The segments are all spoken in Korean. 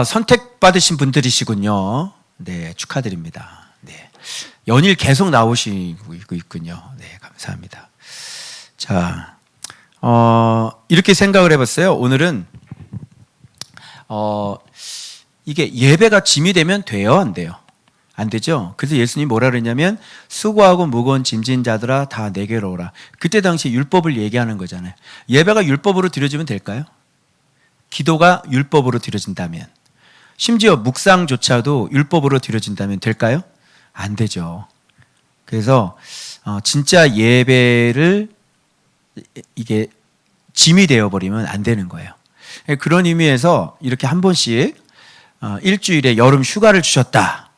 선택받으신 분들이시군요. 네, 축하드립니다. 네. 연일 계속 나오시고 있군요. 네, 감사합니다. 자, 이렇게 생각을 해봤어요. 오늘은, 이게 예배가 짐이 되면 돼요? 안 돼요? 안 되죠? 그래서 예수님이 뭐라 그랬냐면, 수고하고 무거운 짐진 자들아 다 내게로 오라. 그때 당시 율법을 얘기하는 거잖아요. 예배가 율법으로 드려지면 될까요? 기도가 율법으로 드려진다면, 심지어 묵상조차도 율법으로 드려진다면 될까요? 안 되죠. 그래서 진짜 예배를 이게 짐이 되어버리면 안 되는 거예요. 그런 의미에서 이렇게 한 번씩 일주일에 여름 휴가를 주셨다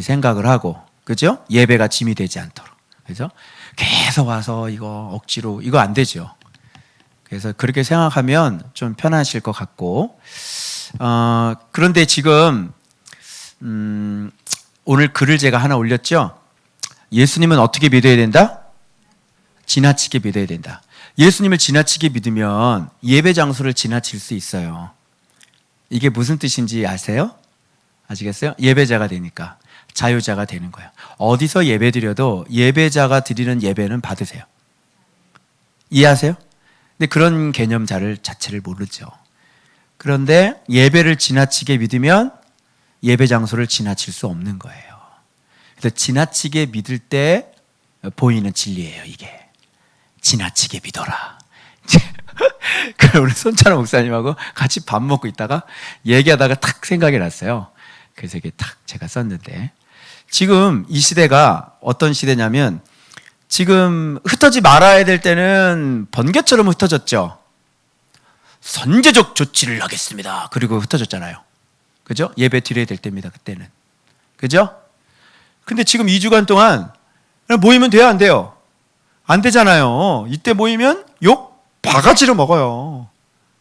생각을 하고, 그죠? 예배가 짐이 되지 않도록. 그래서 계속 와서 이거 억지로, 이거 안 되죠. 그래서 그렇게 생각하면 좀 편하실 것 같고, 그런데 지금 오늘 글을 제가 하나 올렸죠. 예수님은 어떻게 믿어야 된다? 지나치게 믿어야 된다. 예수님을 지나치게 믿으면 예배 장소를 지나칠 수 있어요. 이게 무슨 뜻인지 아세요? 아시겠어요? 예배자가 되니까 자유자가 되는 거예요. 어디서 예배 드려도 예배자가 드리는 예배는 받으세요. 이해하세요? 근데 그런 개념 자체를 모르죠. 그런데 예배를 지나치게 믿으면 예배 장소를 지나칠 수 없는 거예요. 그래서 지나치게 믿을 때 보이는 진리예요, 이게. 지나치게 믿어라. 오늘 손찬호 목사님하고 같이 밥 먹고 있다가 얘기하다가 탁 생각이 났어요. 그래서 이게 탁 제가 썼는데, 지금 이 시대가 어떤 시대냐면, 지금 흩어지 말아야 될 때는 번개처럼 흩어졌죠. 선제적 조치를 하겠습니다. 그리고 흩어졌잖아요. 그죠? 예배 드려야 될 때입니다, 그때는. 그죠? 근데 지금 2주간 동안 모이면 돼요, 안 돼요? 안 되잖아요. 이때 모이면 욕 바가지로 먹어요.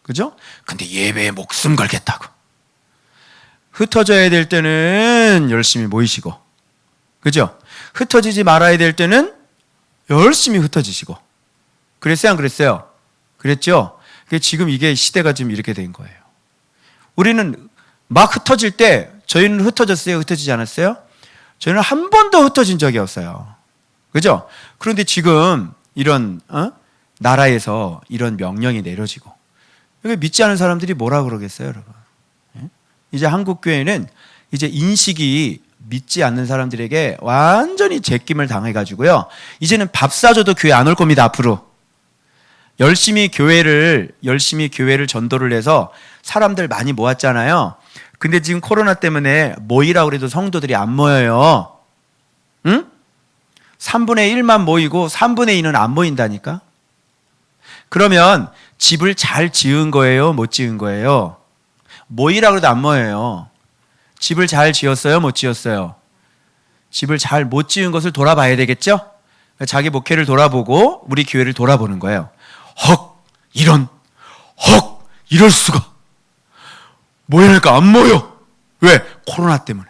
그죠? 근데 예배에 목숨 걸겠다고. 흩어져야 될 때는 열심히 모이시고, 그죠? 흩어지지 말아야 될 때는 열심히 흩어지시고. 그랬어요, 안 그랬어요? 그랬죠? 지금 이게 시대가 지금 이렇게 된 거예요. 우리는 막 흩어질 때, 저희는 흩어졌어요? 흩어지지 않았어요? 저희는 한 번도 흩어진 적이 없어요. 그죠? 그런데 지금 이런 나라에서 이런 명령이 내려지고, 믿지 않은 사람들이 뭐라 그러겠어요, 여러분? 이제 한국 교회는 이제 인식이 믿지 않는 사람들에게 완전히 제낌을 당해가지고요, 이제는 밥 사줘도 교회 안 올 겁니다, 앞으로. 열심히 교회를 전도를 해서 사람들 많이 모았잖아요. 근데 지금 코로나 때문에 모이라고 해도 성도들이 안 모여요. 응? 3분의 1만 모이고 3분의 2는 안 모인다니까? 그러면 집을 잘 지은 거예요? 못 지은 거예요? 모이라고 해도 안 모여요. 집을 잘 지었어요? 못 지었어요? 집을 잘 못 지은 것을 돌아봐야 되겠죠? 자기 목회를 돌아보고 우리 교회를 돌아보는 거예요. 이럴 수가. 모여니까 안 모여. 왜? 코로나 때문에.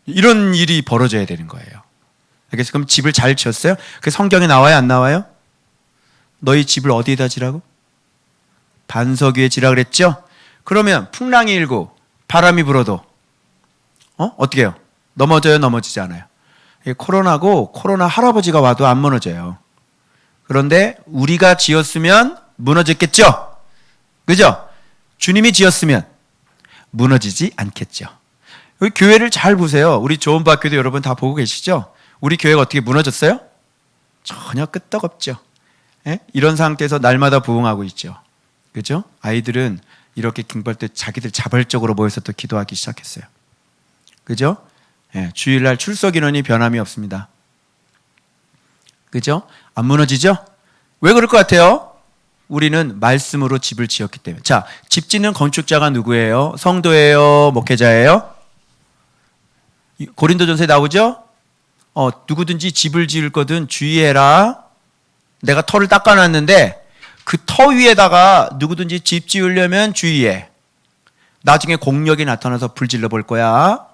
이런 일이 벌어져야 되는 거예요. 그래서 그럼 집을 잘 지었어요? 그 성경에 나와요, 안 나와요? 너희 집을 어디에다 지라고? 반석 위에 지라 그랬죠? 그러면 풍랑이 일고 바람이 불어도 어떻게 해요? 넘어져요, 넘어지지 않아요? 코로나고 코로나 할아버지가 와도 안 무너져요. 그런데 우리가 지었으면 무너졌겠죠? 그죠? 주님이 지었으면 무너지지 않겠죠. 여기 교회를 잘 보세요. 우리 조은박교도 여러분 다 보고 계시죠? 우리 교회가 어떻게 무너졌어요? 전혀 끄떡없죠. 예? 이런 상태에서 날마다 부흥하고 있죠. 그죠? 아이들은 이렇게 킹벌 때 자기들 자발적으로 모여서 또 기도하기 시작했어요. 그죠? 예, 주일날 출석 인원이 변함이 없습니다. 그죠? 안 무너지죠? 왜 그럴 것 같아요? 우리는 말씀으로 집을 지었기 때문에. 자, 집 짓는 건축자가 누구예요? 성도예요? 목회자예요? 고린도전서에 나오죠? 누구든지 집을 지을 거든 주의해라. 내가 터를 닦아놨는데 그 터 위에다가 누구든지 집 지으려면 주의해. 나중에 공력이 나타나서 불 질러 볼 거야.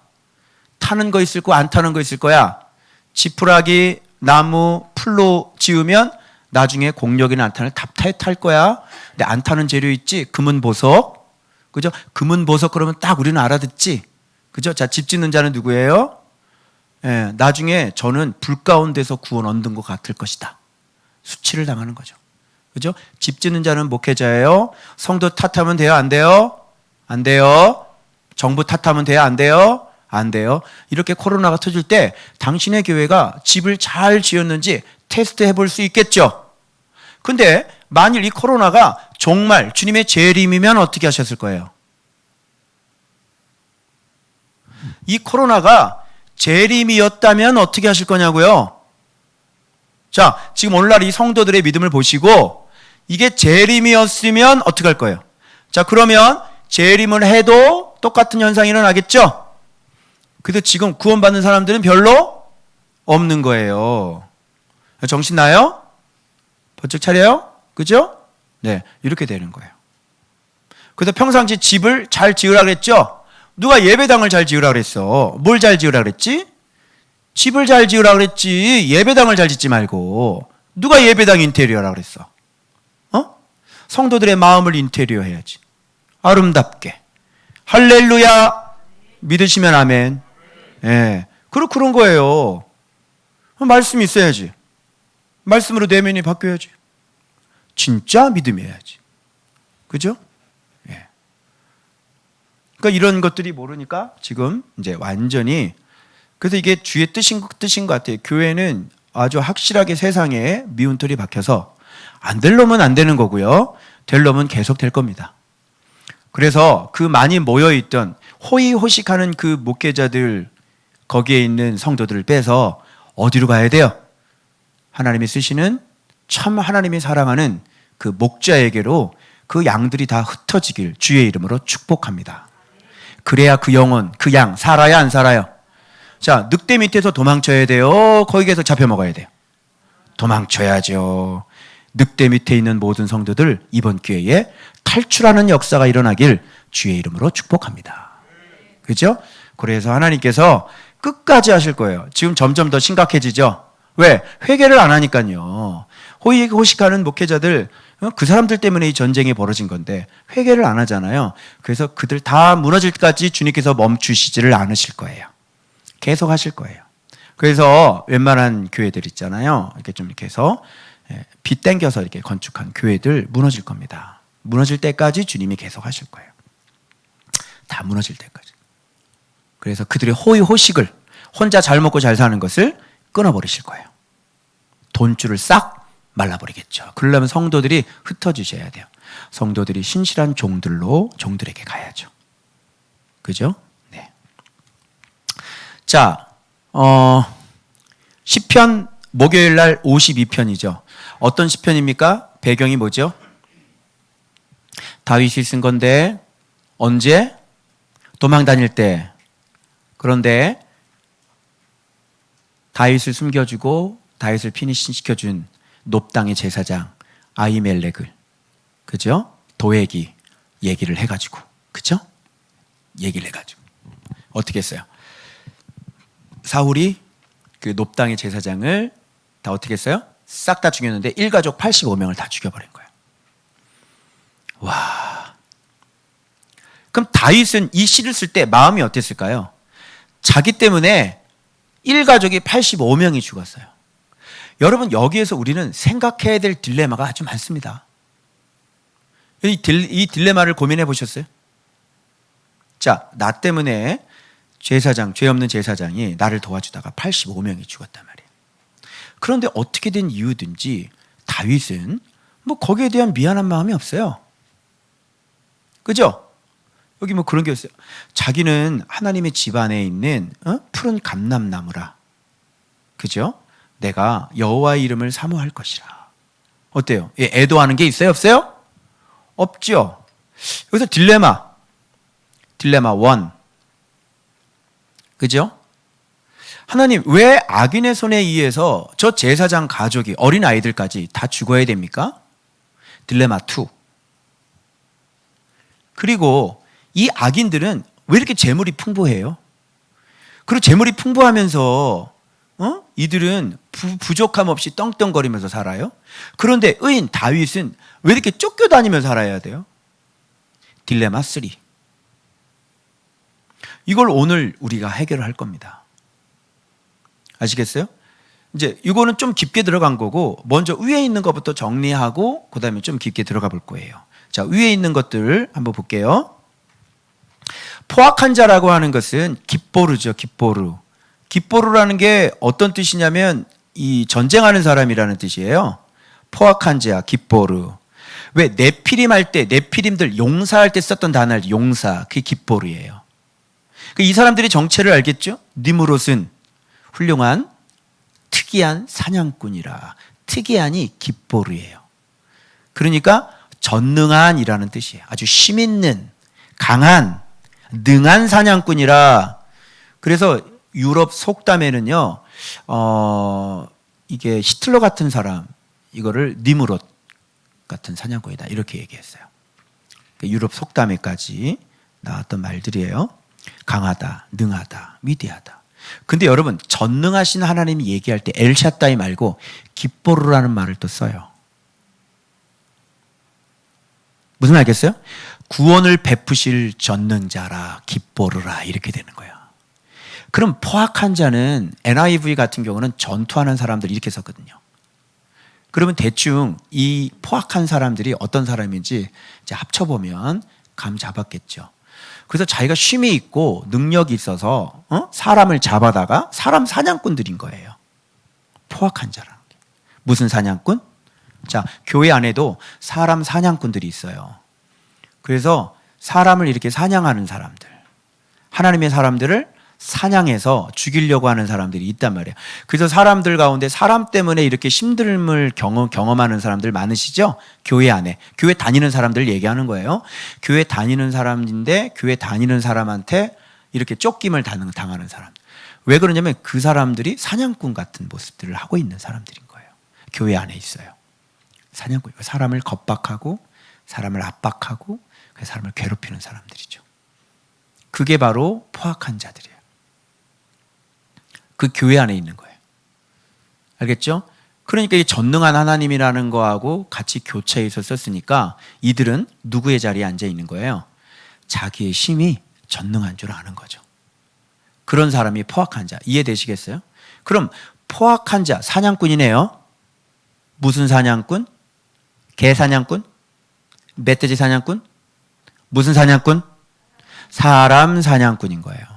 타는 거 있을 거야, 안 타는 거 있을 거야. 지푸라기, 나무, 풀로 지으면 나중에 공력이 나타날 답타에 탈 거야. 근데 안 타는 재료 있지? 금은 보석, 그죠? 금은 보석 그러면 딱 우리는 알아듣지. 그죠? 자, 집 짓는 자는 누구예요? 예, 나중에 저는 불 가운데서 구원 얻는 것 같을 것이다. 수치를 당하는 거죠. 그죠? 집 짓는 자는 목회자예요. 성도 탓하면 돼요? 안 돼요? 안 돼요. 정부 탓하면 돼요? 안 돼요? 안 돼요. 이렇게 코로나가 터질 때 당신의 교회가 집을 잘 지었는지 테스트 해볼 수 있겠죠. 근데 만일 이 코로나가 정말 주님의 재림이면 어떻게 하셨을 거예요? 이 코로나가 재림이었다면 어떻게 하실 거냐고요? 자, 지금 오늘날 이 성도들의 믿음을 보시고 이게 재림이었으면 어떻게 할 거예요? 자, 그러면 재림을 해도 똑같은 현상이 일어나겠죠? 그래서 지금 구원받는 사람들은 별로 없는 거예요. 정신 나요? 번쩍 차려요? 그죠? 네, 이렇게 되는 거예요. 그래서 평상시 집을 잘 지으라 그랬죠? 누가 예배당을 잘 지으라 그랬어? 뭘 잘 지으라 그랬지? 집을 잘 지으라 그랬지. 예배당을 잘 짓지 말고. 누가 예배당 인테리어라 그랬어? 성도들의 마음을 인테리어 해야지. 아름답게. 할렐루야. 믿으시면 아멘. 예. 그런 거예요. 말씀이 있어야지. 말씀으로 내면이 바뀌어야지. 진짜 믿음이어야지. 그죠? 예. 그러니까 이런 것들이 모르니까 지금 이제 완전히, 그래서 이게 주의 뜻인 것 같아요. 교회는 아주 확실하게 세상에 미운털이 박혀서 안 될 놈은 안 되는 거고요. 될 놈은 계속 될 겁니다. 그래서 그 많이 모여있던 호의호식하는 그 목회자들, 거기에 있는 성도들을 빼서 어디로 가야 돼요? 하나님이 쓰시는 참 하나님이 사랑하는 그 목자에게로 그 양들이 다 흩어지길 주의 이름으로 축복합니다. 그래야 그 영혼, 그 양 살아야 안 살아요? 자, 늑대 밑에서 도망쳐야 돼요? 거기 계속 잡혀 먹어야 돼요? 도망쳐야죠. 늑대 밑에 있는 모든 성도들 이번 기회에 탈출하는 역사가 일어나길 주의 이름으로 축복합니다. 그죠? 그래서 하나님께서 끝까지 하실 거예요. 지금 점점 더 심각해지죠? 왜? 회개를 안 하니까요. 호의호식하는 목회자들, 그 사람들 때문에 이 전쟁이 벌어진 건데 회개를 안 하잖아요. 그래서 그들 다 무너질 때까지 주님께서 멈추시지를 않으실 거예요. 계속 하실 거예요. 그래서 웬만한 교회들 있잖아요. 이렇게 좀 이렇게 해서 빗 땡겨서 이렇게 건축한 교회들 무너질 겁니다. 무너질 때까지 주님이 계속 하실 거예요. 다 무너질 때까지. 그래서 그들의 호의호식을, 혼자 잘 먹고 잘 사는 것을 끊어버리실 거예요. 돈줄을 싹 말라버리겠죠. 그러려면 성도들이 흩어지셔야 돼요. 성도들이 신실한 종들로 종들에게 가야죠. 그죠? 네. 자, 시편 목요일 날 52편이죠. 어떤 시편입니까? 배경이 뭐죠? 다윗이 쓴 건데 언제? 도망 다닐 때. 그런데 다윗을 숨겨주고 다윗을 피니시켜준 놋당의 제사장 아히멜렉을, 그죠? 도액이 얘기를 해가지고, 그죠? 얘기를 해가지고 어떻게 했어요? 사울이 그 놋당의 제사장을 다 어떻게 했어요? 싹 다 죽였는데 일가족 85명을 다 죽여버린 거예요. 와. 그럼 다윗은 이 시를 쓸 때 마음이 어땠을까요? 자기 때문에 일가족이 85명이 죽었어요. 여러분, 여기에서 우리는 생각해야 될 딜레마가 아주 많습니다. 이 딜레마를 고민해 보셨어요? 자, 나 때문에 제사장, 죄 없는 제사장이 나를 도와주다가 85명이 죽었단 말이에요. 그런데 어떻게 된 이유든지 다윗은 뭐 거기에 대한 미안한 마음이 없어요. 그죠? 여기 뭐 그런 게 있어요. 자기는 하나님의 집 안에 있는 푸른 감람나무라. 그죠? 내가 여호와의 이름을 사모할 것이라. 어때요? 애도하는 게 있어요? 없어요? 없죠. 여기서 딜레마 1. 그죠? 하나님, 왜 악인의 손에 의해서 저 제사장 가족이, 어린 아이들까지 다 죽어야 됩니까? 딜레마 2. 그리고 이 악인들은 왜 이렇게 재물이 풍부해요? 그리고 재물이 풍부하면서 이들은 부족함 없이 떵떵거리면서 살아요? 그런데 의인 다윗은 왜 이렇게 쫓겨다니며 살아야 돼요? 딜레마 3. 이걸 오늘 우리가 해결을 할 겁니다. 아시겠어요? 이제 이거는 좀 깊게 들어간 거고, 먼저 위에 있는 것부터 정리하고 그다음에 좀 깊게 들어가 볼 거예요. 자, 위에 있는 것들 한번 볼게요. 포악한 자라고 하는 것은 깁보르죠. 깁보르. 깁보르라는 게 어떤 뜻이냐면 이 전쟁하는 사람이라는 뜻이에요. 포악한 자, 깁보르. 왜 네피림 할 때, 네피림들 용사할 때 썼던 단어, 용사, 그게 깁보르예요. 이 사람들이 정체를 알겠죠? 니무롯은 훌륭한 특이한 사냥꾼이라. 특이한이 깁보르예요. 그러니까 전능한이라는 뜻이에요. 아주 힘 있는, 강한, 능한 사냥꾼이라. 그래서 유럽 속담에는요, 이게 히틀러 같은 사람, 이거를 니무롯 같은 사냥꾼이다, 이렇게 얘기했어요. 유럽 속담에까지 나왔던 말들이에요. 강하다, 능하다, 위대하다. 근데 여러분, 전능하신 하나님이 얘기할 때 엘샤다이 말고 깁보르라는 말을 또 써요. 무슨 말 알겠어요? 구원을 베푸실 전능자라, 깁보르라, 이렇게 되는 거예요. 그럼 포악한 자는 NIV 같은 경우는 전투하는 사람들 이렇게 썼거든요. 그러면 대충 이 포악한 사람들이 어떤 사람인지 이제 합쳐보면 감 잡았겠죠. 그래서 자기가 쉼이 있고 능력이 있어서 사람을 잡아다가 사람 사냥꾼들인 거예요. 포악한 자라는 게. 무슨 사냥꾼? 자, 교회 안에도 사람 사냥꾼들이 있어요. 그래서 사람을 이렇게 사냥하는 사람들, 하나님의 사람들을 사냥해서 죽이려고 하는 사람들이 있단 말이에요. 그래서 사람들 가운데 사람 때문에 이렇게 힘듦을 경험하는 사람들 많으시죠? 교회 안에. 교회 다니는 사람들 얘기하는 거예요. 교회 다니는 사람인데 교회 다니는 사람한테 이렇게 쫓김을 당하는 사람. 왜 그러냐면 그 사람들이 사냥꾼 같은 모습들을 하고 있는 사람들인 거예요. 교회 안에 있어요. 사냥꾼. 사람을 겁박하고 사람을 압박하고 사람을 괴롭히는 사람들이죠. 그게 바로 포악한 자들이에요. 그 교회 안에 있는 거예요. 알겠죠? 그러니까 이 전능한 하나님이라는 거하고 같이 교차해서 썼으니까 이들은 누구의 자리에 앉아 있는 거예요? 자기의 힘이 전능한 줄 아는 거죠. 그런 사람이 포악한 자. 이해되시겠어요? 그럼 포악한 자, 사냥꾼이네요. 무슨 사냥꾼? 개 사냥꾼? 멧돼지 사냥꾼? 무슨 사냥꾼? 사람 사냥꾼인 거예요.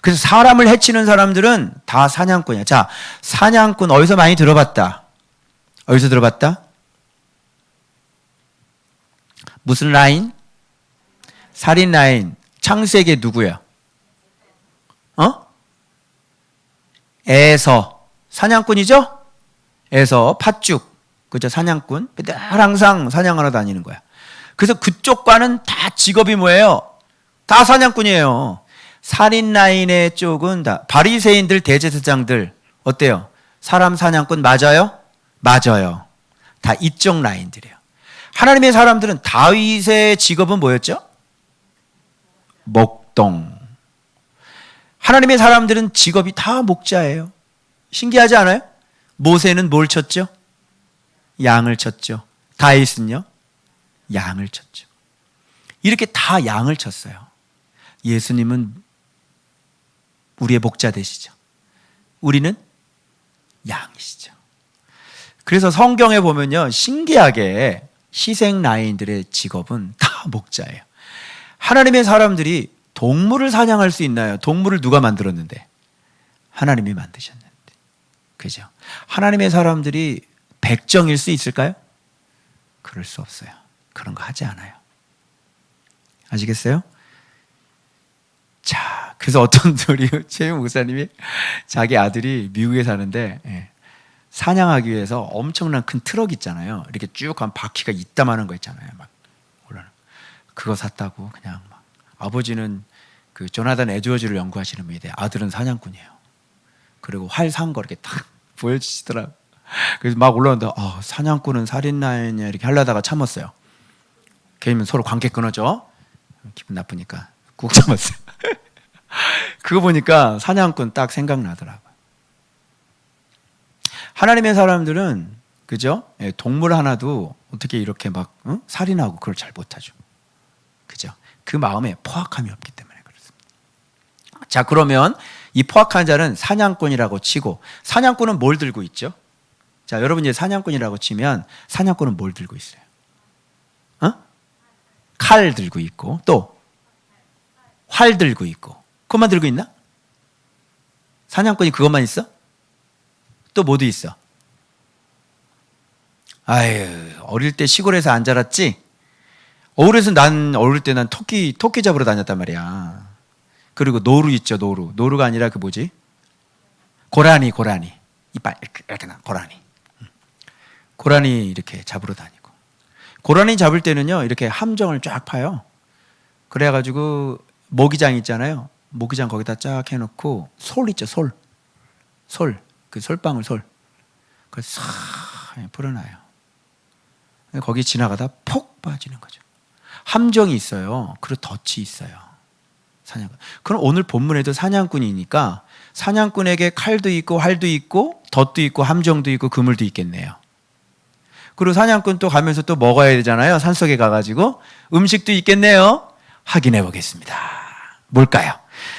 그래서 사람을 해치는 사람들은 다 사냥꾼이야. 자, 사냥꾼 어디서 많이 들어봤다? 어디서 들어봤다? 무슨 라인? 살인 라인. 창세기 누구야? 에서. 사냥꾼이죠? 에서, 팥죽. 그죠? 사냥꾼. 늘 항상 사냥하러 다니는 거야. 그래서 그쪽과는 다 직업이 뭐예요? 다 사냥꾼이에요. 살인 라인의 쪽은 다 바리새인들, 대제사장들 어때요? 사람 사냥꾼 맞아요? 맞아요. 다 이쪽 라인들이에요. 하나님의 사람들은 다윗의 직업은 뭐였죠? 목동. 하나님의 사람들은 직업이 다 목자예요. 신기하지 않아요? 모세는 뭘 쳤죠? 양을 쳤죠. 다윗은요? 양을 쳤죠. 이렇게 다 양을 쳤어요. 예수님은 우리의 목자 되시죠. 우리는 양이시죠. 그래서 성경에 보면요, 신기하게 희생 라인들의 직업은 다 목자예요. 하나님의 사람들이 동물을 사냥할 수 있나요? 동물을 누가 만들었는데? 하나님이 만드셨는데. 그죠? 하나님의 사람들이 백정일 수 있을까요? 그럴 수 없어요. 그런 거 하지 않아요. 아시겠어요? 자, 그래서 어떤 우리 최윤 목사님이 자기 아들이 미국에 사는데 사냥하기 위해서 엄청난 큰 트럭 있잖아요. 이렇게 쭉 한 바퀴가 이따만한 거 있잖아요. 막 올라는 그거 샀다고 그냥 막. 아버지는 그 조나단 에드워즈를 연구하시는 분인데 아들은 사냥꾼이에요. 그리고 활 산 거 이렇게 탁 보여주시더라고요. 그래서 막 올라오는데 사냥꾼은 살인 라인이야 이렇게 하려다가 참았어요. 걔면 서로 관계 끊어져. 기분 나쁘니까 꾹 참았어요. 그거 보니까 사냥꾼 딱 생각나더라고요. 하나님의 사람들은 그죠? 동물 하나도 어떻게 이렇게 막 살인하고 그걸 잘 못하죠. 그죠? 그 마음에 포악함이 없기 때문에 그렇습니다. 자, 그러면 이 포악한 자는 사냥꾼이라고 치고, 사냥꾼은 뭘 들고 있죠? 자, 여러분 이제 사냥꾼이라고 치면 사냥꾼은 뭘 들고 있어요? 어? 칼 들고 있고, 또 활 들고 있고. 그것만 들고 있나? 사냥꾼이 그것만 있어? 또 뭐도 있어? 아유, 어릴 때 시골에서 안 자랐지? 난 어릴 때 난 토끼 잡으러 다녔단 말이야. 그리고 노루 있죠, 노루. 노루가 아니라 그 뭐지? 고라니. 이빨 이렇게 나, 고라니. 고라니 이렇게 잡으러 다니고. 고라니 잡을 때는요, 이렇게 함정을 쫙 파요. 그래가지고 모기장 있잖아요. 모기장 거기다 쫙 해놓고 솔 있죠, 솔. 그 솔방울 솔. 그걸 싹 풀어놔요. 거기 지나가다 폭 빠지는 거죠. 함정이 있어요. 그리고 덫이 있어요. 사냥꾼. 그럼 오늘 본문에도 사냥꾼이니까 사냥꾼에게 칼도 있고 활도 있고 덫도 있고 함정도 있고 그물도 있겠네요. 그리고 사냥꾼 또 가면서 또 먹어야 되잖아요. 산속에 가가지고 음식도 있겠네요. 확인해 보겠습니다. 뭘까요?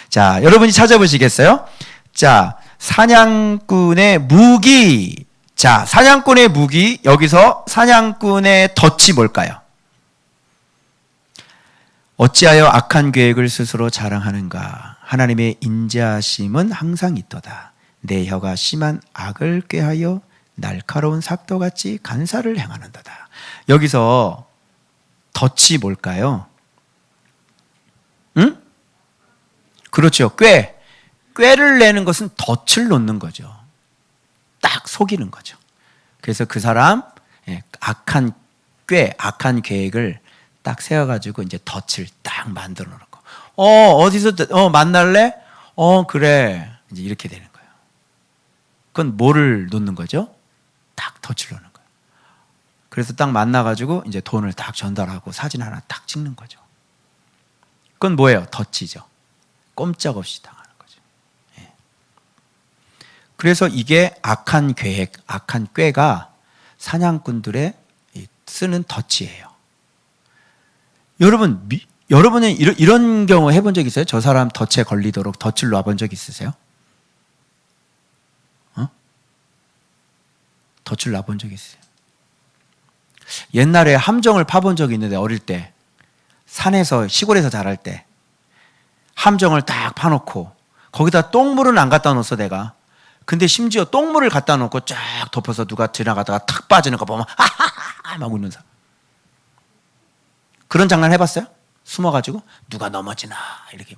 자, 여러분이 찾아보시겠어요? 자, 사냥꾼의 무기. 자, 사냥꾼의 무기. 여기서 사냥꾼의 덫이 뭘까요? 어찌하여 악한 계획을 스스로 자랑하는가? 하나님의 인자하심은 항상 있도다. 내 혀가 심한 악을 꾀하여 날카로운 삭도같이 간사를 행하는도다. 여기서 덫이 뭘까요? 응? 그렇죠. 꾀를 내는 것은 덫을 놓는 거죠. 딱 속이는 거죠. 그래서 그 사람 악한 악한 계획을 딱 세워가지고 이제 덫을 딱 만들어 놓고, 어디서 만날래? 그래. 이제 이렇게 되는 거예요. 그건 뭐를 놓는 거죠? 딱 덫을 놓는 거예요. 그래서 딱 만나가지고 이제 돈을 딱 전달하고 사진 하나 딱 찍는 거죠. 그건 뭐예요? 덫이죠. 꼼짝없이 당하는 거죠. 예. 그래서 이게 악한 계획, 악한 꾀가 사냥꾼들의 쓰는 덫이에요. 여러분은 이런 경우 해본 적 있어요? 저 사람 덫에 걸리도록 덫을 놔본 적 있으세요? 덫을 놔본 적 있어요? 옛날에 함정을 파본 적이 있는데, 어릴 때 산에서 시골에서 자랄 때 함정을 딱 파놓고 거기다 똥물은 안 갖다 놨어 내가. 근데 심지어 똥물을 갖다 놓고 쫙 덮어서 누가 지나가다가 탁 빠지는 거 보면 하하하 막 웃는 사람. 그런 장난 해봤어요? 숨어가지고 누가 넘어지나 이렇게.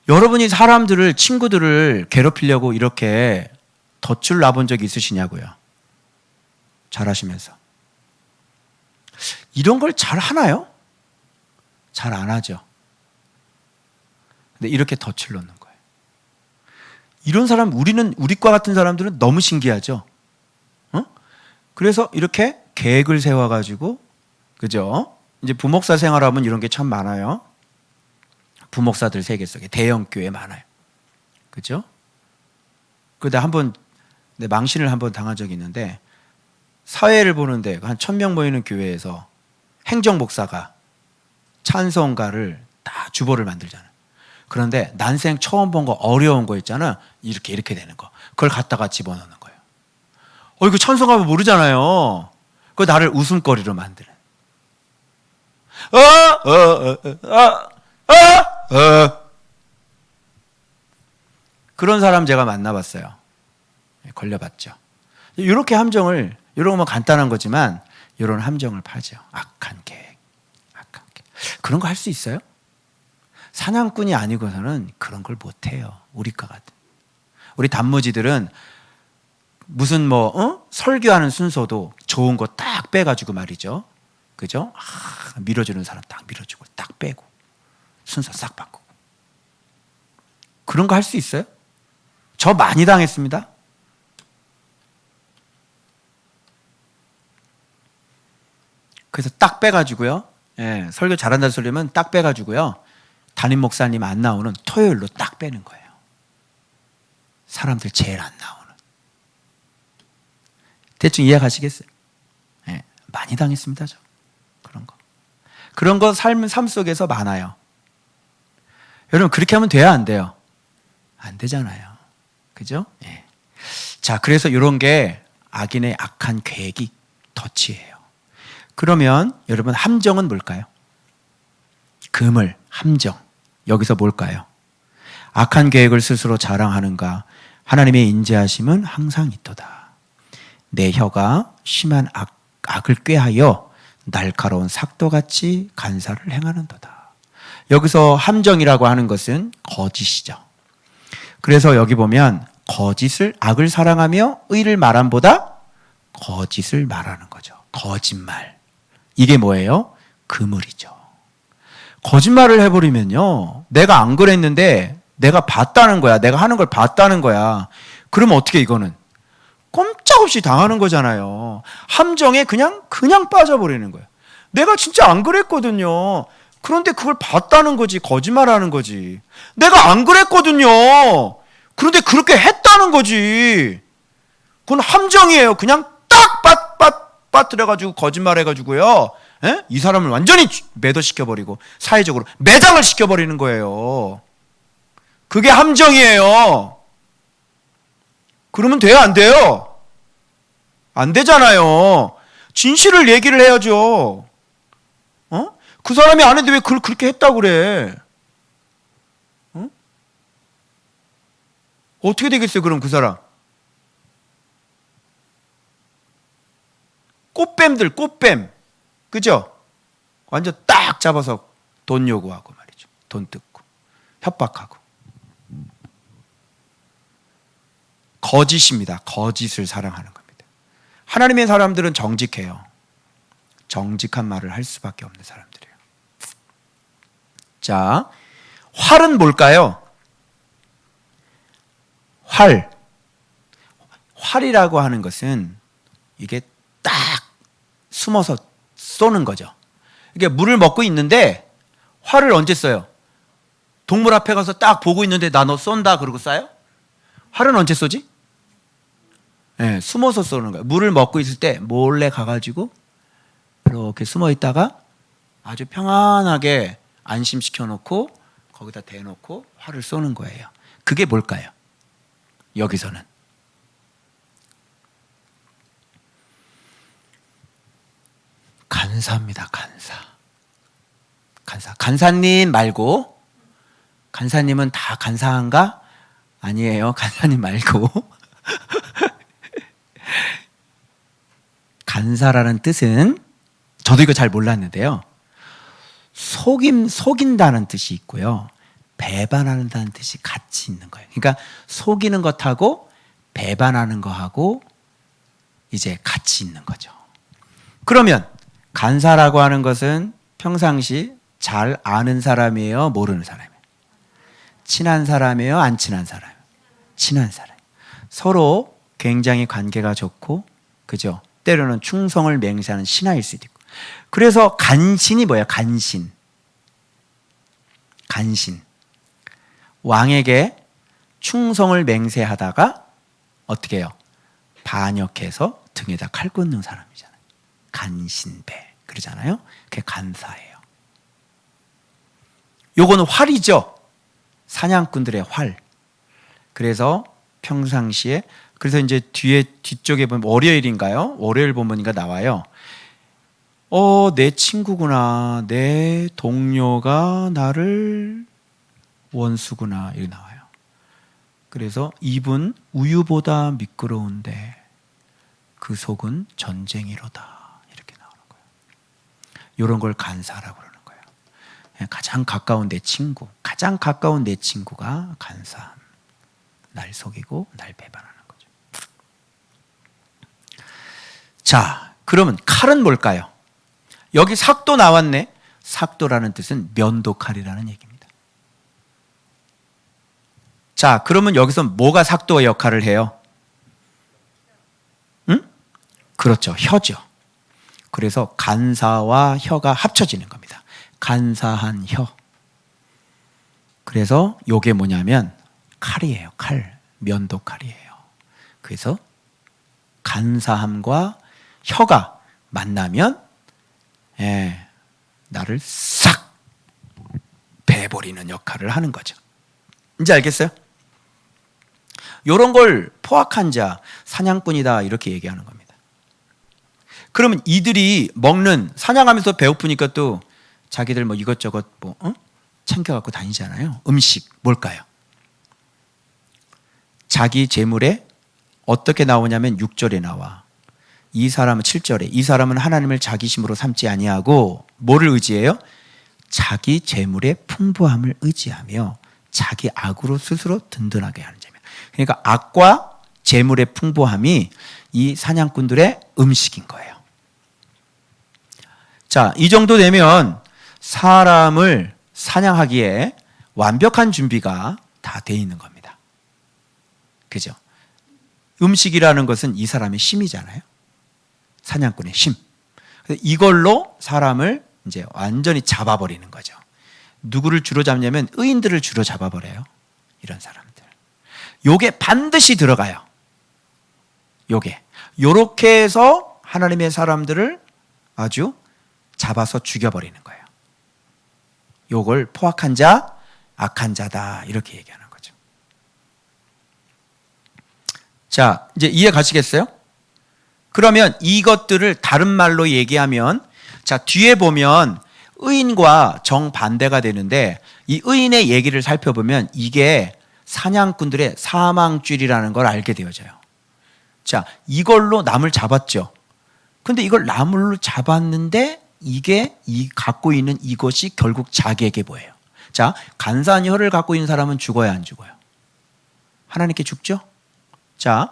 여러분이 사람들을, 친구들을 괴롭히려고 이렇게 덫을 놔본 적이 있으시냐고요? 잘하시면서. 이런 걸 잘 하나요? 잘 안 하죠. 근데 이렇게 덫을 놓는 거예요. 이런 사람, 우리과 같은 사람들은 너무 신기하죠. 그래서 이렇게 계획을 세워가지고, 그죠? 이제 부목사 생활하면 이런 게 참 많아요. 부목사들 세계 속에 대형 교회 많아요. 그죠? 그런데 한번 망신을 한번 당한 적이 있는데, 사회를 보는데 한 1000명 모이는 교회에서 행정목사가 찬송가를 다 주보를 만들잖아요. 그런데 난생 처음 본 거, 어려운 거 있잖아. 이렇게 되는 거. 그걸 갖다가 집어넣는 거예요. 이거 찬송가 모르잖아요. 그거 나를 웃음거리로 만드는. 그런 사람 제가 만나봤어요. 걸려봤죠. 이렇게 함정을, 이런 건 간단한 거지만 이런 함정을 파죠. 악한 계획. 그런 거 할 수 있어요? 사냥꾼이 아니고서는 그런 걸 못해요. 우리과 같은. 우리 단무지들은 무슨 설교하는 순서도 좋은 거 딱 빼가지고 말이죠. 그죠? 밀어주는 사람 딱 밀어주고 딱 빼고 순서 싹 바꾸고. 그런 거 할 수 있어요? 저 많이 당했습니다. 그래서 딱 빼가지고요. 예, 설교 잘한다는 소리면 딱 빼가지고요. 담임 목사님 안 나오는 토요일로 딱 빼는 거예요. 사람들 제일 안 나오는. 대충 이해하시겠어요? 예, 많이 당했습니다, 저. 그런 거. 그런 거 삶 속에서 많아요. 여러분 그렇게 하면 돼야 안 돼요? 안 되잖아요. 그죠? 예. 자, 그래서 이런 게 악인의 악한 계획이 덫이에요. 그러면 여러분 함정은 뭘까요? 그물, 함정. 여기서 뭘까요? 악한 계획을 스스로 자랑하는가? 하나님의 인자하심은 항상 있도다. 내 혀가 심한 악을 꾀하여 날카로운 삭도같이 간사를 행하는도다. 여기서 함정이라고 하는 것은 거짓이죠. 그래서 여기 보면 악을 사랑하며 의를 말함보다 거짓을 말하는 거죠. 거짓말. 이게 뭐예요? 그물이죠. 거짓말을 해버리면요, 내가 안 그랬는데 내가 봤다는 거야. 내가 하는 걸 봤다는 거야. 그러면 어떻게 이거는? 꼼짝없이 당하는 거잖아요. 함정에 그냥 빠져버리는 거예요. 내가 진짜 안 그랬거든요. 그런데 그걸 봤다는 거지. 거짓말하는 거지. 내가 안 그랬거든요. 그런데 그렇게 했다는 거지. 그건 함정이에요. 그냥 딱 빠뜨려가지고 거짓말해가지고요. 에? 이 사람을 완전히 매도시켜버리고 사회적으로 매장을 시켜버리는 거예요. 그게 함정이에요. 그러면 돼요, 안 돼요? 안 되잖아요. 진실을 얘기를 해야죠. 그 사람이 안 했는데 왜 그걸 그렇게 했다고 그래? 어떻게 되겠어요, 그럼 그 사람? 꽃뱀. 그죠? 완전 딱 잡아서 돈 요구하고 말이죠. 돈 뜯고. 협박하고. 거짓입니다. 거짓을 사랑하는 겁니다. 하나님의 사람들은 정직해요. 정직한 말을 할 수밖에 없는 사람들이에요. 자, 활은 뭘까요? 활이라고 하는 것은 이게 딱 숨어서 쏘는 거죠. 이게 물을 먹고 있는데 활을 언제 써요? 동물 앞에 가서 딱 보고 있는데 나 너 쏜다 그러고 쏴요? 활은 언제 쏘지? 네, 숨어서 쏘는 거예요. 물을 먹고 있을 때 몰래 가가지고 이렇게 숨어 있다가 아주 평안하게 안심시켜 놓고 거기다 대놓고 활을 쏘는 거예요. 그게 뭘까요? 여기서는 간사입니다. 간사님 말고, 간사님은 다 간사한가? 아니에요. 간사님 말고 간사라는 뜻은 저도 이거 잘 몰랐는데요, 속인다는 뜻이 있고요, 배반한다는 뜻이 같이 있는 거예요. 그러니까 속이는 것하고 배반하는 거하고 이제 같이 있는 거죠. 그러면 간사라고 하는 것은 평상시 잘 아는 사람이에요, 모르는 사람이에요? 친한 사람이에요, 안 친한 사람이에요? 친한 사람. 서로 굉장히 관계가 좋고, 그죠? 때로는 충성을 맹세하는 신하일 수도 있고. 그래서 간신이 뭐예요? 간신. 왕에게 충성을 맹세하다가 어떻게 해요? 반역해서 등에다 칼 꽂는 사람이잖아요. 간신배 그러잖아요. 그게 간사예요. 요거는 활이죠. 사냥꾼들의 활. 그래서 평상시에, 그래서 이제 뒤쪽에 보면 월요일인가요? 월요일 본문인가 나와요. 내 친구구나. 내 동료가 나를 원수구나. 이렇게 나와요. 그래서 입은 우유보다 미끄러운데 그 속은 전쟁이로다. 이렇게 나오는 거예요. 이런 걸 간사라고 그러는 거예요. 가장 가까운 내 친구가 간사함. 날 속이고 날 배반하는 거죠. 자, 그러면 칼은 뭘까요? 여기 삭도 나왔네. 삭도라는 뜻은 면도칼이라는 얘기입니다. 자, 그러면 여기서 뭐가 삭도의 역할을 해요? 응? 그렇죠. 혀죠. 그래서 간사와 혀가 합쳐지는 겁니다. 간사한 혀. 그래서 이게 뭐냐면 칼이에요. 면도칼이에요. 그래서 간사함과 혀가 만나면 나를 싹 베버리는 역할을 하는 거죠. 이제 알겠어요? 이런 걸 포악한 자, 사냥꾼이다 이렇게 얘기하는 겁니다. 그러면 이들이 먹는, 사냥하면서 배고프니까 또 자기들 뭐 이것저것 챙겨갖고 다니잖아요. 음식 뭘까요? 자기 재물에 어떻게 나오냐면 6절에 나와. 이 사람은 7절에 이 사람은 하나님을 자기 힘으로 삼지 아니하고 뭐를 의지해요? 자기 재물의 풍부함을 의지하며 자기 악으로 스스로 든든하게 하는 자입니다. 그러니까 악과 재물의 풍부함이 이 사냥꾼들의 음식인 거예요. 자, 이 정도 되면 사람을 사냥하기에 완벽한 준비가 다 돼 있는 겁니다. 그죠? 음식이라는 것은 이 사람의 힘이잖아요. 사냥꾼의 힘. 이걸로 사람을 이제 완전히 잡아버리는 거죠. 누구를 주로 잡냐면 의인들을 주로 잡아버려요. 이런 사람들. 요게 반드시 들어가요. 요렇게 해서 하나님의 사람들을 아주 잡아서 죽여버리는 거예요. 요걸 포악한 자, 악한 자다 이렇게 얘기하는 거죠. 자, 이제 이해 가시겠어요? 그러면 이것들을 다른 말로 얘기하면, 자, 뒤에 보면 의인과 정반대가 되는데 이 의인의 얘기를 살펴보면 이게 사냥꾼들의 사망줄이라는 걸 알게 되어져요. 자, 이걸로 남을 잡았죠. 근데 이걸 나물로 잡았는데 이게 갖고 있는 이것이 결국 자기에게 뭐예요? 자, 간사한 혀를 갖고 있는 사람은 죽어야 안 죽어요? 하나님께 죽죠? 자,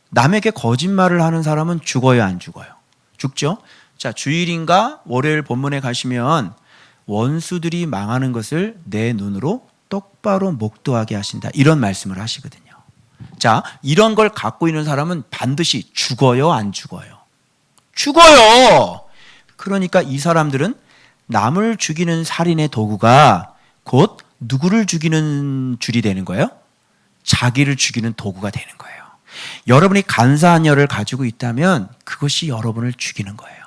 남에게 거짓말을 하는 사람은 죽어요 안 죽어요? 죽죠? 자, 주일인가 월요일 본문에 가시면 원수들이 망하는 것을 내 눈으로 똑바로 목도하게 하신다 이런 말씀을 하시거든요. 자, 이런 걸 갖고 있는 사람은 반드시 죽어요 안 죽어요? 죽어요. 그러니까 이 사람들은 남을 죽이는 살인의 도구가 곧 누구를 죽이는 줄이 되는 거예요? 자기를 죽이는 도구가 되는 거예요. 여러분이 간사한 혀를 가지고 있다면 그것이 여러분을 죽이는 거예요.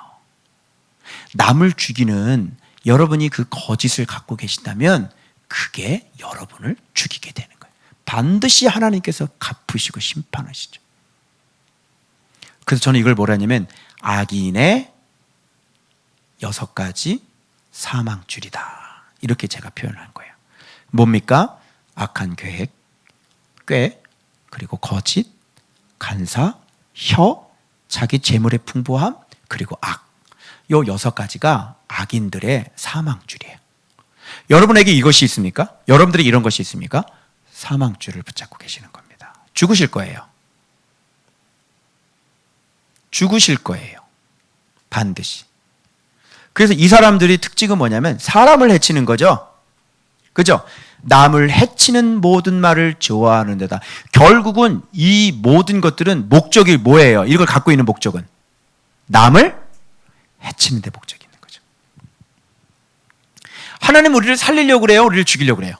남을 죽이는, 여러분이 그 거짓을 갖고 계신다면 그게 여러분을 죽이게 되는 거예요. 반드시 하나님께서 갚으시고 심판하시죠. 그래서 저는 이걸 뭐라 하냐면 악인의 6가지 사망줄이다 이렇게 제가 표현한 거예요. 뭡니까? 악한 계획, 꾀, 그리고 거짓, 간사, 혀, 자기 재물의 풍부함, 그리고 악. 요 6가지가 악인들의 사망줄이에요. 여러분에게 이것이 있습니까? 여러분들이 이런 것이 있습니까? 사망줄을 붙잡고 계시는 겁니다. 죽으실 거예요. 죽으실 거예요. 반드시. 그래서 이 사람들이 특징은 뭐냐면 사람을 해치는 거죠. 그죠? 남을 해치는 모든 말을 좋아하는 데다. 결국은 이 모든 것들은 목적이 뭐예요? 이걸 갖고 있는 목적은 남을 해치는 데 목적이 있는 거죠. 하나님 우리를 살리려고 그래요? 우리를 죽이려고 그래요?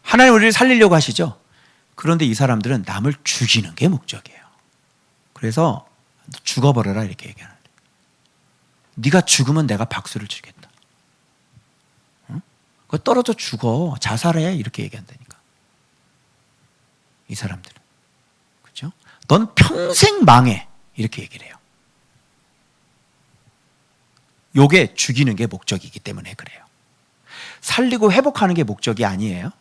하나님 우리를 살리려고 하시죠? 그런데 이 사람들은 남을 죽이는 게 목적이에요. 그래서 죽어버려라 이렇게 얘기하는 거예요. 네가 죽으면 내가 박수를 치겠다. 응? 그거 떨어져 죽어. 자살해. 이렇게 얘기한다니까. 이 사람들은. 그렇죠? 넌 평생 망해. 이렇게 얘기를 해요. 요게 죽이는 게 목적이기 때문에 그래요. 살리고 회복하는 게 목적이 아니에요.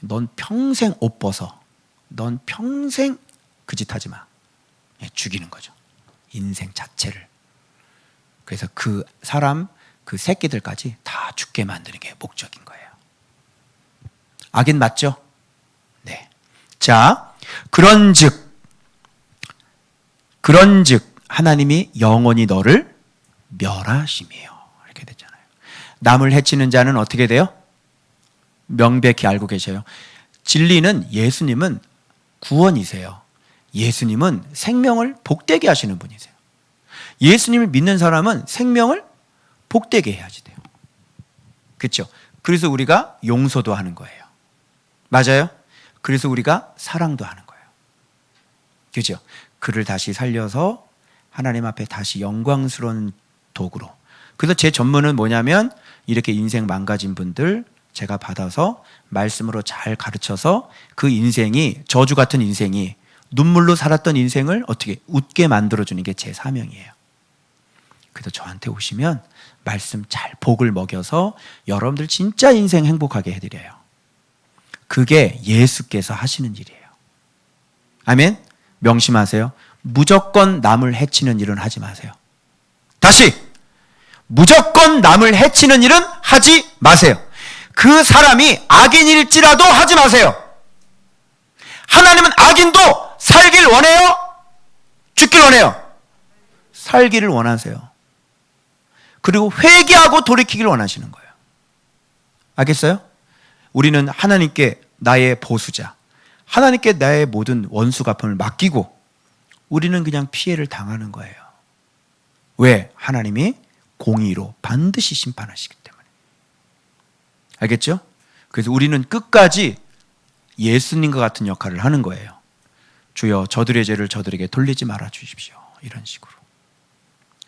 넌 평생 옷 벗어. 넌 평생 그 짓 하지 마. 죽이는 거죠. 인생 자체를. 그래서 그 사람, 그 새끼들까지 다 죽게 만드는 게 목적인 거예요. 악인 맞죠? 네. 자, 그런즉 하나님이 영원히 너를 멸하심이에요. 이렇게 됐잖아요. 남을 해치는 자는 어떻게 돼요? 명백히 알고 계셔요. 진리는 예수님은 구원이세요. 예수님은 생명을 복되게 하시는 분이세요. 예수님을 믿는 사람은 생명을 복되게 해야지 돼요. 그렇죠? 그래서 우리가 용서도 하는 거예요. 맞아요? 그래서 우리가 사랑도 하는 거예요. 그렇죠? 그를 다시 살려서 하나님 앞에 다시 영광스러운 도구로, 그래서 제 전문은 뭐냐면 이렇게 인생 망가진 분들 제가 받아서 말씀으로 잘 가르쳐서 그 인생이 저주 같은 인생이 눈물로 살았던 인생을 어떻게 웃게 만들어주는 게 제 사명이에요. 그래서 저한테 오시면 말씀 잘 복을 먹여서 여러분들 진짜 인생 행복하게 해드려요. 그게 예수께서 하시는 일이에요. 아멘. 명심하세요. 무조건 남을 해치는 일은 하지 마세요. 다시 무조건 남을 해치는 일은 하지 마세요. 그 사람이 악인일지라도 하지 마세요. 하나님은 악인도 살길 원해요? 죽길 원해요? 살기를 원하세요. 그리고 회개하고 돌이키길 원하시는 거예요. 알겠어요? 우리는 하나님께 나의 보수자, 하나님께 나의 모든 원수 갚음을 맡기고 우리는 그냥 피해를 당하는 거예요. 왜? 하나님이 공의로 반드시 심판하시기 때문에. 알겠죠? 그래서 우리는 끝까지 예수님과 같은 역할을 하는 거예요. 주여 저들의 죄를 저들에게 돌리지 말아 주십시오. 이런 식으로.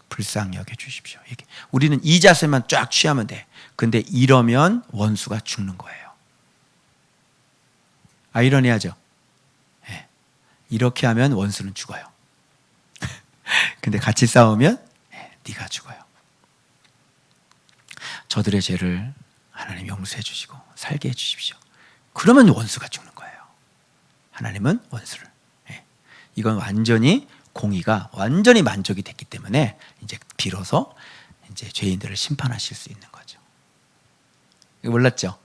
불쌍히 여겨 주십시오. 이게. 우리는 이 자세만 쫙 취하면 돼. 근데 이러면 원수가 죽는 거예요. 아이러니하죠? 네. 이렇게 하면 원수는 죽어요. 근데 같이 싸우면 네가 죽어요. 저들의 죄를 하나님 용서해 주시고 살게 해 주십시오. 그러면 원수가 죽는 거예요. 하나님은 원수를. 이건 완전히 공의가 완전히 만족이 됐기 때문에 이제 비로소 이제 죄인들을 심판하실 수 있는 거죠. 이거 몰랐죠?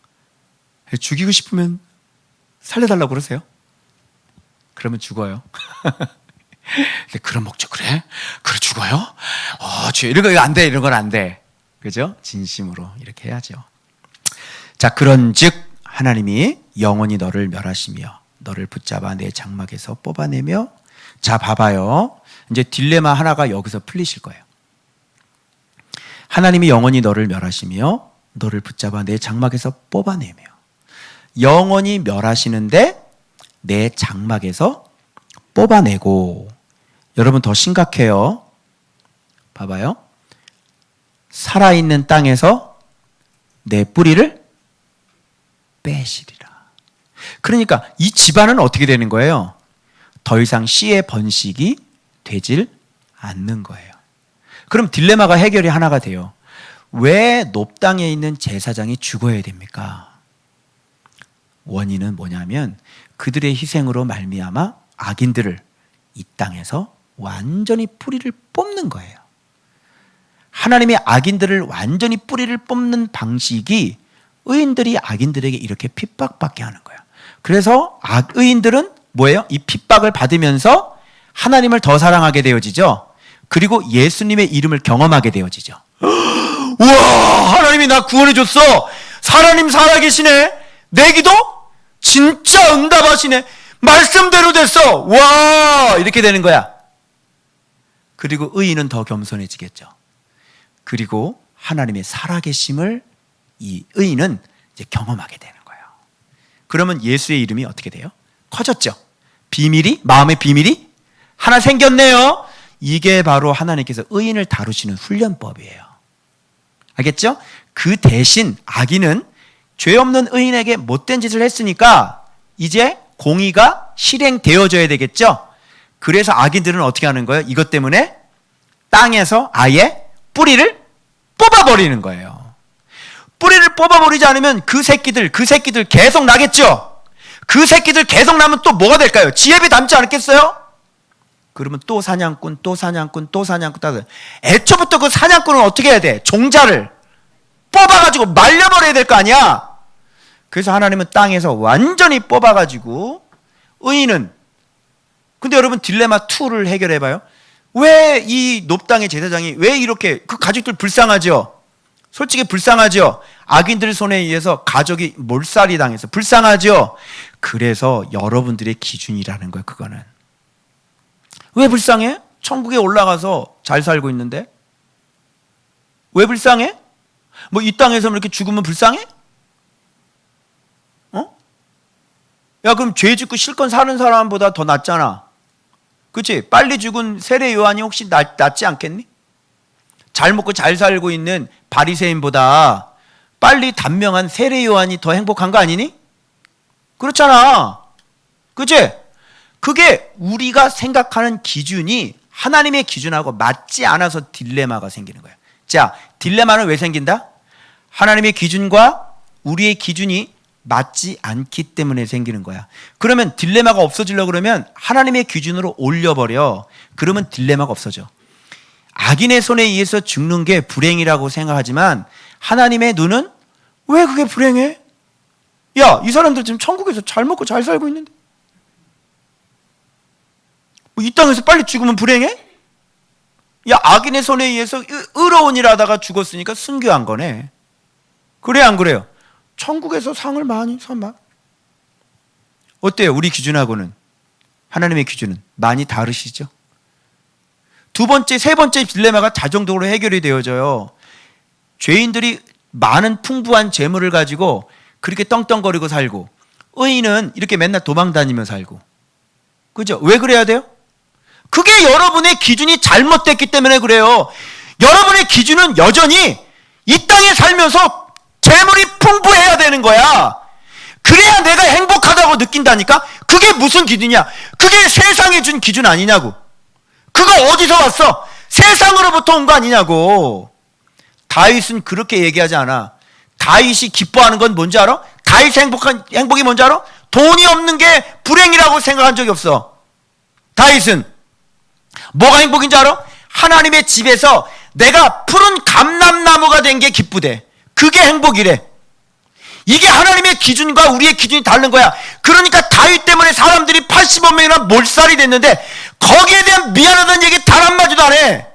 죽이고 싶으면 살려달라고 그러세요. 그러면 죽어요. 근데 그런 목적 그래 죽어요? 죄 이런 거 안 돼. 이런 건 안 돼. 그죠? 진심으로 이렇게 해야죠. 자, 그런즉 하나님이 영원히 너를 멸하시며 너를 붙잡아 내 장막에서 뽑아내며. 자, 봐봐요. 이제 딜레마 하나가 여기서 풀리실 거예요. 하나님이 영원히 너를 멸하시며 너를 붙잡아 내 장막에서 뽑아내며. 영원히 멸하시는데 내 장막에서 뽑아내고. 여러분 더 심각해요. 봐봐요. 살아있는 땅에서 내 뿌리를 빼시리라. 그러니까 이 집안은 어떻게 되는 거예요? 더 이상 씨의 번식이 되질 않는 거예요. 그럼 딜레마가 해결이 하나가 돼요. 왜 높땅에 있는 제사장이 죽어야 됩니까? 원인은 뭐냐면 그들의 희생으로 말미암아 악인들을 이 땅에서 완전히 뿌리를 뽑는 거예요. 하나님의 악인들을 완전히 뿌리를 뽑는 방식이 의인들이 악인들에게 이렇게 핍박받게 하는 거예요. 그래서 의인들은 뭐예요? 이 핍박을 받으면서 하나님을 더 사랑하게 되어지죠. 그리고 예수님의 이름을 경험하게 되어지죠. 우와, 하나님이 나 구원해 줬어. 하나님 살아계시네. 내 기도 진짜 응답하시네. 말씀대로 됐어. 와, 이렇게 되는 거야. 그리고 의인은 더 겸손해지겠죠. 그리고 하나님의 살아계심을 이 의인은 이제 경험하게 되는 거예요. 그러면 예수의 이름이 어떻게 돼요? 커졌죠. 비밀이, 마음의 비밀이 하나 생겼네요. 이게 바로 하나님께서 의인을 다루시는 훈련법이에요. 알겠죠? 그 대신 악인은 죄 없는 의인에게 못된 짓을 했으니까 이제 공의가 실행되어져야 되겠죠? 그래서 악인들은 어떻게 하는 거예요? 이것 때문에 땅에서 아예 뿌리를 뽑아버리는 거예요. 뿌리를 뽑아버리지 않으면 그 새끼들 계속 나겠죠? 그 새끼들 계속 나면 또 뭐가 될까요? 지혜비 닮지 않겠어요? 그러면 또 사냥꾼 따서 애초부터 그 사냥꾼은 어떻게 해야 돼? 종자를 뽑아가지고 말려버려야 될 거 아니야? 그래서 하나님은 땅에서 완전히 뽑아가지고 의인은, 근데 여러분 딜레마 2를 해결해봐요. 왜 이 높당의 제사장이 왜 이렇게, 그 가족들 불쌍하죠? 솔직히 불쌍하죠? 악인들 손에 의해서 가족이 몰살이 당해서 불쌍하죠? 그래서 여러분들의 기준이라는 거예요. 그거는 왜 불쌍해? 천국에 올라가서 잘 살고 있는데 왜 불쌍해? 뭐 이 땅에서 이렇게 죽으면 불쌍해? 야, 그럼 죄 짓고 실컷 사는 사람보다 더 낫잖아. 그렇지? 빨리 죽은 세례 요한이 혹시 낫지 않겠니? 잘 먹고 잘 살고 있는 바리새인보다 빨리 단명한 세례 요한이 더 행복한 거 아니니? 그렇잖아. 그치? 그게 우리가 생각하는 기준이 하나님의 기준하고 맞지 않아서 딜레마가 생기는 거야. 자, 딜레마는 왜 생긴다? 하나님의 기준과 우리의 기준이 맞지 않기 때문에 생기는 거야. 그러면 딜레마가 없어지려고 그러면 하나님의 기준으로 올려버려. 그러면 딜레마가 없어져. 악인의 손에 의해서 죽는 게 불행이라고 생각하지만 하나님의 눈은 왜 그게 불행해? 야, 이 사람들 지금 천국에서 잘 먹고 잘 살고 있는데 뭐 이 땅에서 빨리 죽으면 불행해? 야, 악인의 손에 의해서 의로운 일 하다가 죽었으니까 순교한 거네. 그래 안 그래요? 천국에서 상을 많이 삼아. 어때요? 우리 기준하고는 하나님의 기준은 많이 다르시죠? 두 번째, 세 번째 딜레마가 자동적으로 해결이 되어져요. 죄인들이 많은 풍부한 재물을 가지고 그렇게 떵떵거리고 살고 의인은 이렇게 맨날 도망다니며 살고. 그죠? 왜 그래야 돼요? 그게 여러분의 기준이 잘못됐기 때문에 그래요. 여러분의 기준은 여전히 이 땅에 살면서 재물이 풍부해야 되는 거야. 그래야 내가 행복하다고 느낀다니까? 그게 무슨 기준이야? 그게 세상이 준 기준 아니냐고. 그거 어디서 왔어? 세상으로부터 온 거 아니냐고. 다윗은 그렇게 얘기하지 않아. 다윗이 기뻐하는 건 뭔지 알아? 다윗 행복이 뭔지 알아? 돈이 없는 게 불행이라고 생각한 적이 없어. 다윗은 뭐가 행복인지 알아? 하나님의 집에서 내가 푸른 감람나무가 된 게 기쁘대. 그게 행복이래. 이게 하나님의 기준과 우리의 기준이 다른 거야. 그러니까 다윗 때문에 사람들이 85명이나 몰살이 됐는데 거기에 대한 미안하다는 얘기 단 한마디도 안 해.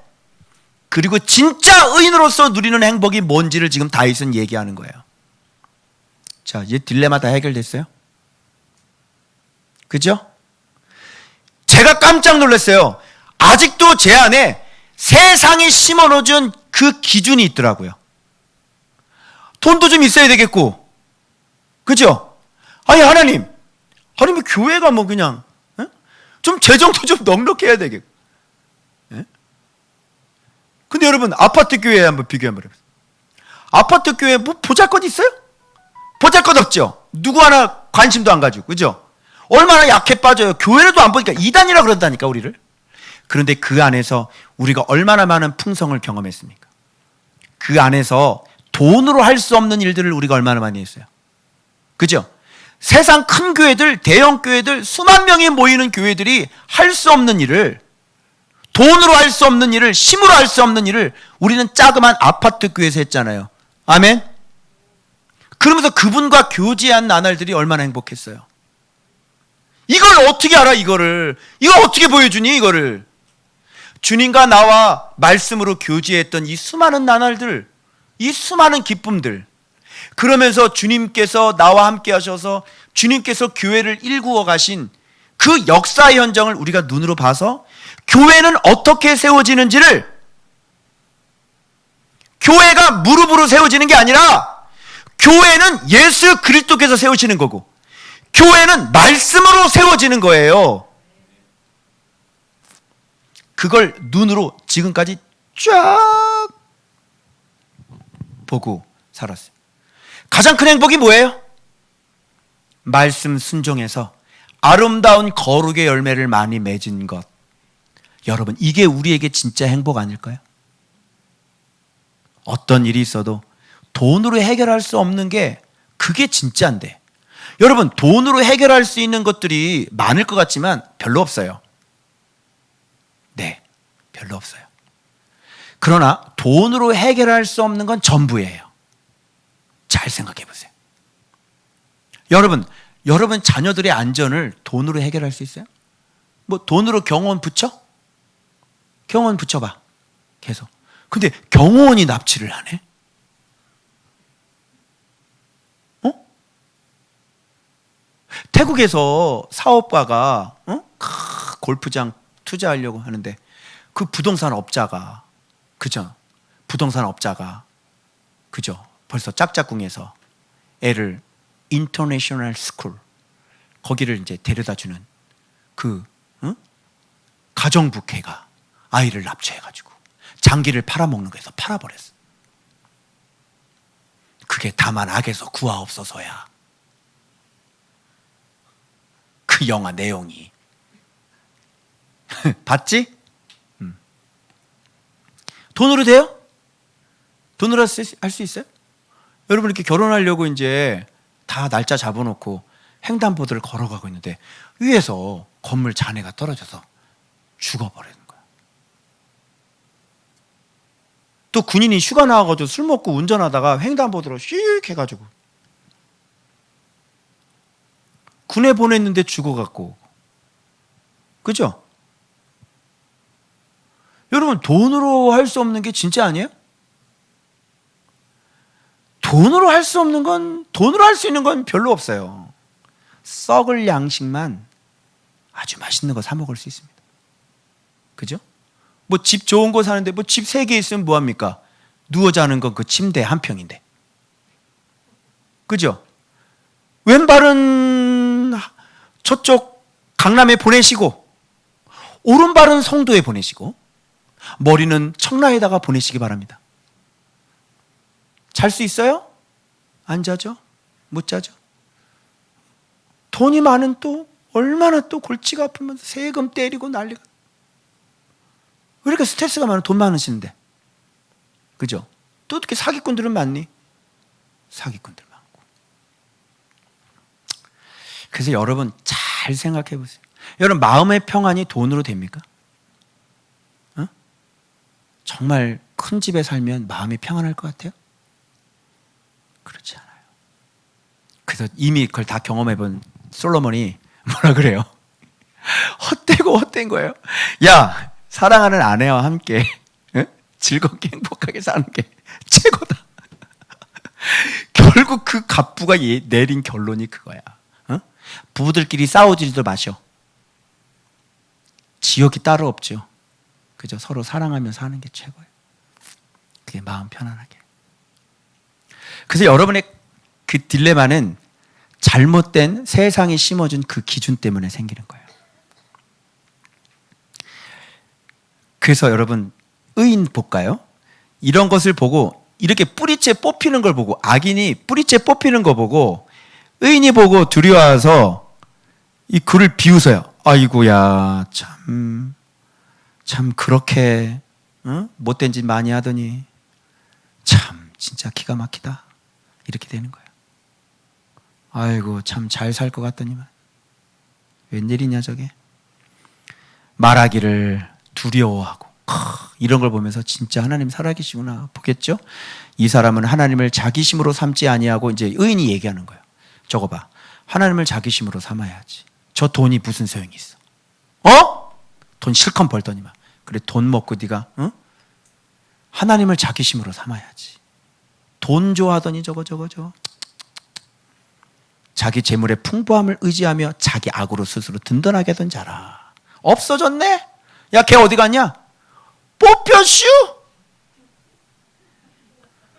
그리고 진짜 의인으로서 누리는 행복이 뭔지를 지금 다윗은 얘기하는 거예요. 자, 이제 딜레마 다 해결됐어요? 그죠? 제가 깜짝 놀랐어요. 아직도 제 안에 세상이 심어놓은 그 기준이 있더라고요. 돈도 좀 있어야 되겠고, 그죠? 아니, 하나님 교회가 뭐 그냥 좀 재정도 좀 넉넉해야 되겠고. 근데 여러분, 아파트 교회 한번 비교 한번 해보세요. 아파트 교회 뭐 보잘것 있어요? 보잘것 없죠. 누구 하나 관심도 안 가지고, 그죠? 얼마나 약해 빠져요. 교회라도 안 보니까 이단이라 그런다니까, 우리를. 그런데 그 안에서 우리가 얼마나 많은 풍성을 경험했습니까? 그 안에서 돈으로 할 수 없는 일들을 우리가 얼마나 많이 했어요. 그죠? 세상 큰 교회들, 대형 교회들, 수만 명이 모이는 교회들이 할 수 없는 일을, 돈으로 할 수 없는 일을, 힘으로 할 수 없는 일을 우리는 자그만 아파트 교회에서 했잖아요. 아멘? 그러면서 그분과 교제한 나날들이 얼마나 행복했어요. 이걸 어떻게 알아, 이거를? 이걸 어떻게 보여주니, 이거를? 주님과 나와 말씀으로 교제했던 이 수많은 나날들, 이 수많은 기쁨들, 그러면서 주님께서 나와 함께 하셔서 주님께서 교회를 일구어 가신 그 역사의 현장을 우리가 눈으로 봐서 교회는 어떻게 세워지는지를, 교회가 무릎으로 세워지는 게 아니라 교회는 예수 그리스도께서 세우시는 거고 교회는 말씀으로 세워지는 거예요. 그걸 눈으로 지금까지 쫙 보고 살았어요. 가장 큰 행복이 뭐예요? 말씀 순종해서 아름다운 거룩의 열매를 많이 맺은 것. 여러분, 이게 우리에게 진짜 행복 아닐까요? 어떤 일이 있어도 돈으로 해결할 수 없는 게 그게 진짜인데, 여러분, 돈으로 해결할 수 있는 것들이 많을 것 같지만 별로 없어요. 네, 별로 없어요. 그러나 돈으로 해결할 수 없는 건 전부예요. 잘 생각해 보세요. 여러분 자녀들의 안전을 돈으로 해결할 수 있어요? 뭐 돈으로 경호원 붙여? 경호원 붙여봐, 계속. 근데 경호원이 납치를 하네? 태국에서 사업가가 골프장 투자하려고 하는데 그 부동산 업자가, 그죠? 부동산 업자가, 그죠? 벌써 짝짝꿍에서 애를 인터내셔널 스쿨, 거기를 이제 데려다 주는 그 가정부캐가 아이를 납치해가지고 장기를 팔아먹는 거에서 팔아버렸어. 그게 다만 악에서 구하옵소서야. 그 영화 내용이. 봤지? 돈으로 돼요? 돈으로 할 수 있어요? 여러분 이렇게 결혼하려고 이제 다 날짜 잡아놓고 횡단보도를 걸어가고 있는데 위에서 건물 잔해가 떨어져서 죽어버리는 거야. 또 군인이 휴가 나와가지고 술 먹고 운전하다가 횡단보도로 슉 해가지고 군에 보냈는데 죽어갖고. 그죠? 여러분 돈으로 할 수 없는 게 진짜 아니에요? 돈으로 할 수 없는 건, 돈으로 할 수 있는 건 별로 없어요. 썩을 양식만 아주 맛있는 거 사 먹을 수 있습니다. 그죠? 뭐 집 좋은 거 사는데 뭐 집 3개 있으면 뭐합니까? 누워 자는 건 그 침대 한 평인데. 그죠? 왼발은 저쪽 강남에 보내시고 오른발은 성도에 보내시고 머리는 청라에다가 보내시기 바랍니다. 잘 수 있어요? 안 자죠? 못 자죠? 돈이 많은 또 얼마나 또 골치가 아프면서 세금 때리고 난리가. 왜 이렇게 스트레스가 많아? 돈 많으시는데. 그죠? 또 어떻게 사기꾼들은 많니? 사기꾼들 많고. 그래서 여러분 잘 생각해 보세요. 여러분 마음의 평안이 돈으로 됩니까? 어? 정말 큰 집에 살면 마음이 평안할 것 같아요? 그렇지 않아요. 그래서 이미 그걸 다 경험해 본 솔로몬이 뭐라 그래요? 헛되고 헛된 거예요. 야, 사랑하는 아내와 함께 즐겁게 행복하게 사는 게 최고다. 결국 그 갑부가 내린 결론이 그거야. 부부들끼리 싸우지도 마셔. 지옥이 따로 없죠. 그죠? 서로 사랑하며 사는 게 최고예요. 그게 마음 편안하게. 그래서 여러분의 그 딜레마는 잘못된 세상이 심어준 그 기준 때문에 생기는 거예요. 그래서 여러분 의인 볼까요? 이런 것을 보고 이렇게 뿌리째 뽑히는 걸 보고 악인이 뿌리째 뽑히는 거 보고 의인이 보고 두려워서 이 그를 비웃어요. 아이고야 참 그렇게 못된 짓 많이 하더니 참 진짜 기가 막히다. 이렇게 되는 거예요. 아이고 참 잘 살 것 같더니만 웬일이냐 저게. 말하기를 두려워하고 이런 걸 보면서 진짜 하나님 살아계시구나 보겠죠. 이 사람은 하나님을 자기심으로 삼지 아니하고 이제 의인이 얘기하는 거예요. 저거 봐. 하나님을 자기심으로 삼아야지. 저 돈이 무슨 소용이 있어. 돈 실컷 벌더니만. 그래 돈 먹고 네가 하나님을 자기심으로 삼아야지. 돈 좋아하더니 저거 자기 재물의 풍부함을 의지하며 자기 악으로 스스로 든든하게 하던 자라. 없어졌네? 야, 걔 어디 갔냐? 뽑혔슈?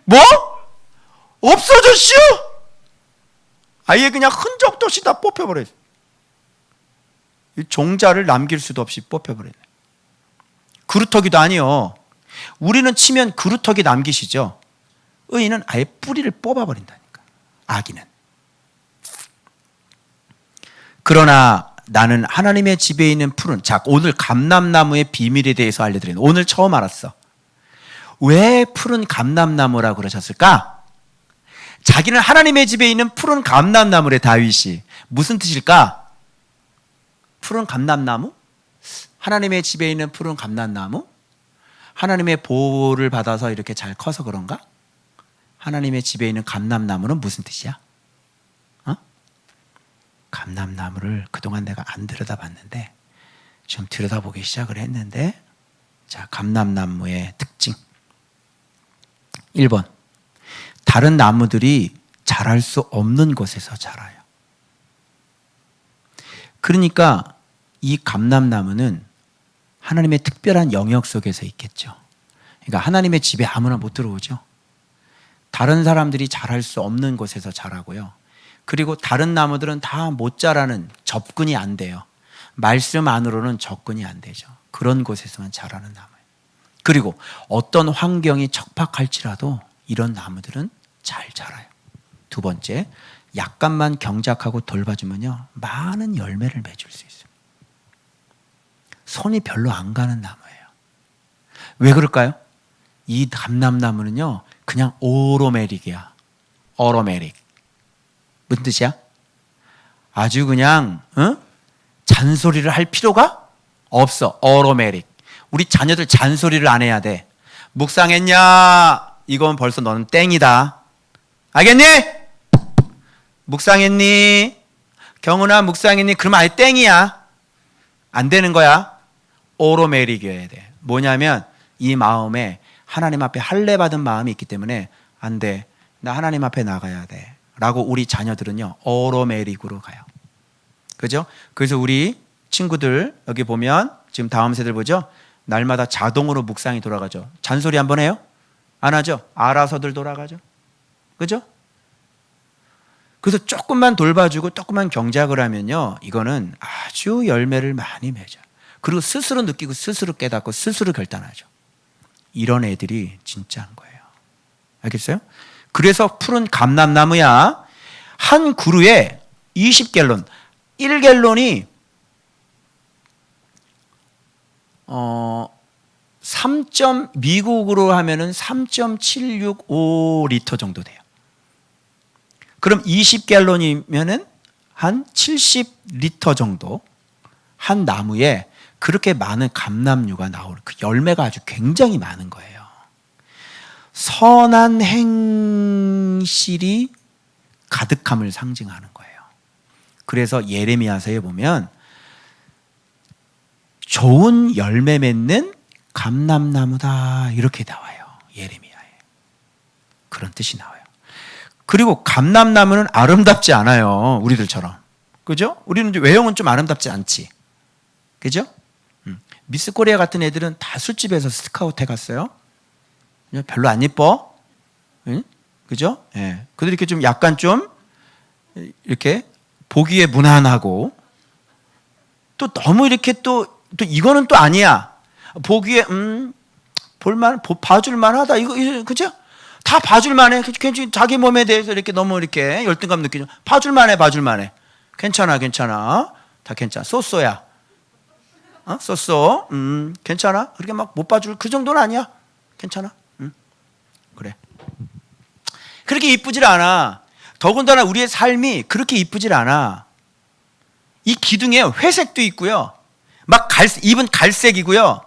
뭐? 없어졌슈? 아예 그냥 흔적도 없이 다 뽑혀버렸어. 종자를 남길 수도 없이 뽑혀버렸네. 그루터기도 아니요. 우리는 치면 그루터기 남기시죠. 의인은 아예 뿌리를 뽑아버린다니까. 악인은. 그러나 나는 하나님의 집에 있는 푸른, 자, 오늘 감람나무의 비밀에 대해서 알려드리는, 오늘 처음 알았어. 왜 푸른 감람나무라고 그러셨을까? 자기는 하나님의 집에 있는 푸른 감람나무래. 다윗이 무슨 뜻일까? 푸른 감람나무? 하나님의 집에 있는 푸른 감람나무? 하나님의 보호를 받아서 이렇게 잘 커서 그런가? 하나님의 집에 있는 감람나무는 무슨 뜻이야? 감람나무를 그동안 내가 안 들여다봤는데 좀 들여다보기 시작을 했는데, 자, 감람나무의 특징 1번, 다른 나무들이 자랄 수 없는 곳에서 자라요. 그러니까 이 감람나무는 하나님의 특별한 영역 속에서 있겠죠. 그러니까 하나님의 집에 아무나 못 들어오죠. 다른 사람들이 자랄 수 없는 곳에서 자라고요. 그리고 다른 나무들은 다 못 자라는, 접근이 안 돼요. 말씀 안으로는 접근이 안 되죠. 그런 곳에서만 자라는 나무예요. 그리고 어떤 환경이 척박할지라도 이런 나무들은 잘 자라요. 두 번째, 약간만 경작하고 돌봐주면요, 많은 열매를 맺을 수 있어요. 손이 별로 안 가는 나무예요. 왜 그럴까요? 이 감람나무는요, 그냥 오로메릭이야. 오로메릭. 무슨 뜻이야? 아주 그냥 잔소리를 할 필요가 없어. 오로메릭. 우리 자녀들 잔소리를 안 해야 돼. 묵상했냐? 이건 벌써 너는 땡이다. 알겠니? 묵상했니? 경은아 묵상했니? 그러면 아예 땡이야. 안 되는 거야. 오로메릭이어야 돼. 뭐냐면 이 마음에 하나님 앞에 할례 받은 마음이 있기 때문에 안 돼. 나 하나님 앞에 나가야 돼. 라고 우리 자녀들은요, 오로메릭으로 가요. 그죠? 그래서 우리 친구들 여기 보면 지금 다음 세대를 보죠? 날마다 자동으로 묵상이 돌아가죠. 잔소리 한번 해요? 안 하죠? 알아서들 돌아가죠. 그죠? 그래서 조금만 돌봐주고 조금만 경작을 하면요, 이거는 아주 열매를 많이 맺어요. 그리고 스스로 느끼고 스스로 깨닫고 스스로 결단하죠. 이런 애들이 진짜인 거예요. 알겠어요? 그래서 푸른 감람나무야. 한 그루에 20갤론, 1갤론이 미국으로 하면은 3.765리터 정도 돼요. 그럼 20갤론이면은 한 70리터 정도 한 나무에 그렇게 많은 감람류가 나오는, 그 열매가 아주 굉장히 많은 거예요. 선한 행실이 가득함을 상징하는 거예요. 그래서 예레미야서에 보면 좋은 열매 맺는 감람나무다 이렇게 나와요. 예레미야에. 그런 뜻이 나와요. 그리고 감람나무는 아름답지 않아요. 우리들처럼. 그죠? 우리는 외형은 좀 아름답지 않지. 그죠? 미스 코리아 같은 애들은 다 술집에서 스카우트 해갔어요. 별로 안 예뻐. 응? 그죠? 예. 그들 이렇게 좀 약간 좀 이렇게 보기에 무난하고 또 너무 이렇게 또 이거는 또 아니야. 보기에 볼만 봐줄만 하다. 이거 그죠? 다 봐줄만 해. 괜찮 자기 몸에 대해서 이렇게 너무 이렇게 열등감 느끼죠. 봐줄만 해. 괜찮아. 다 괜찮아. 쏘쏘야. 쏘쏘. 괜찮아. 그렇게 막 못 봐줄 그 정도는 아니야. 괜찮아. 그래. 그렇게 이쁘질 않아. 더군다나 우리의 삶이 그렇게 이쁘질 않아. 이 기둥에 회색도 있고요. 막 잎은 갈색이고요.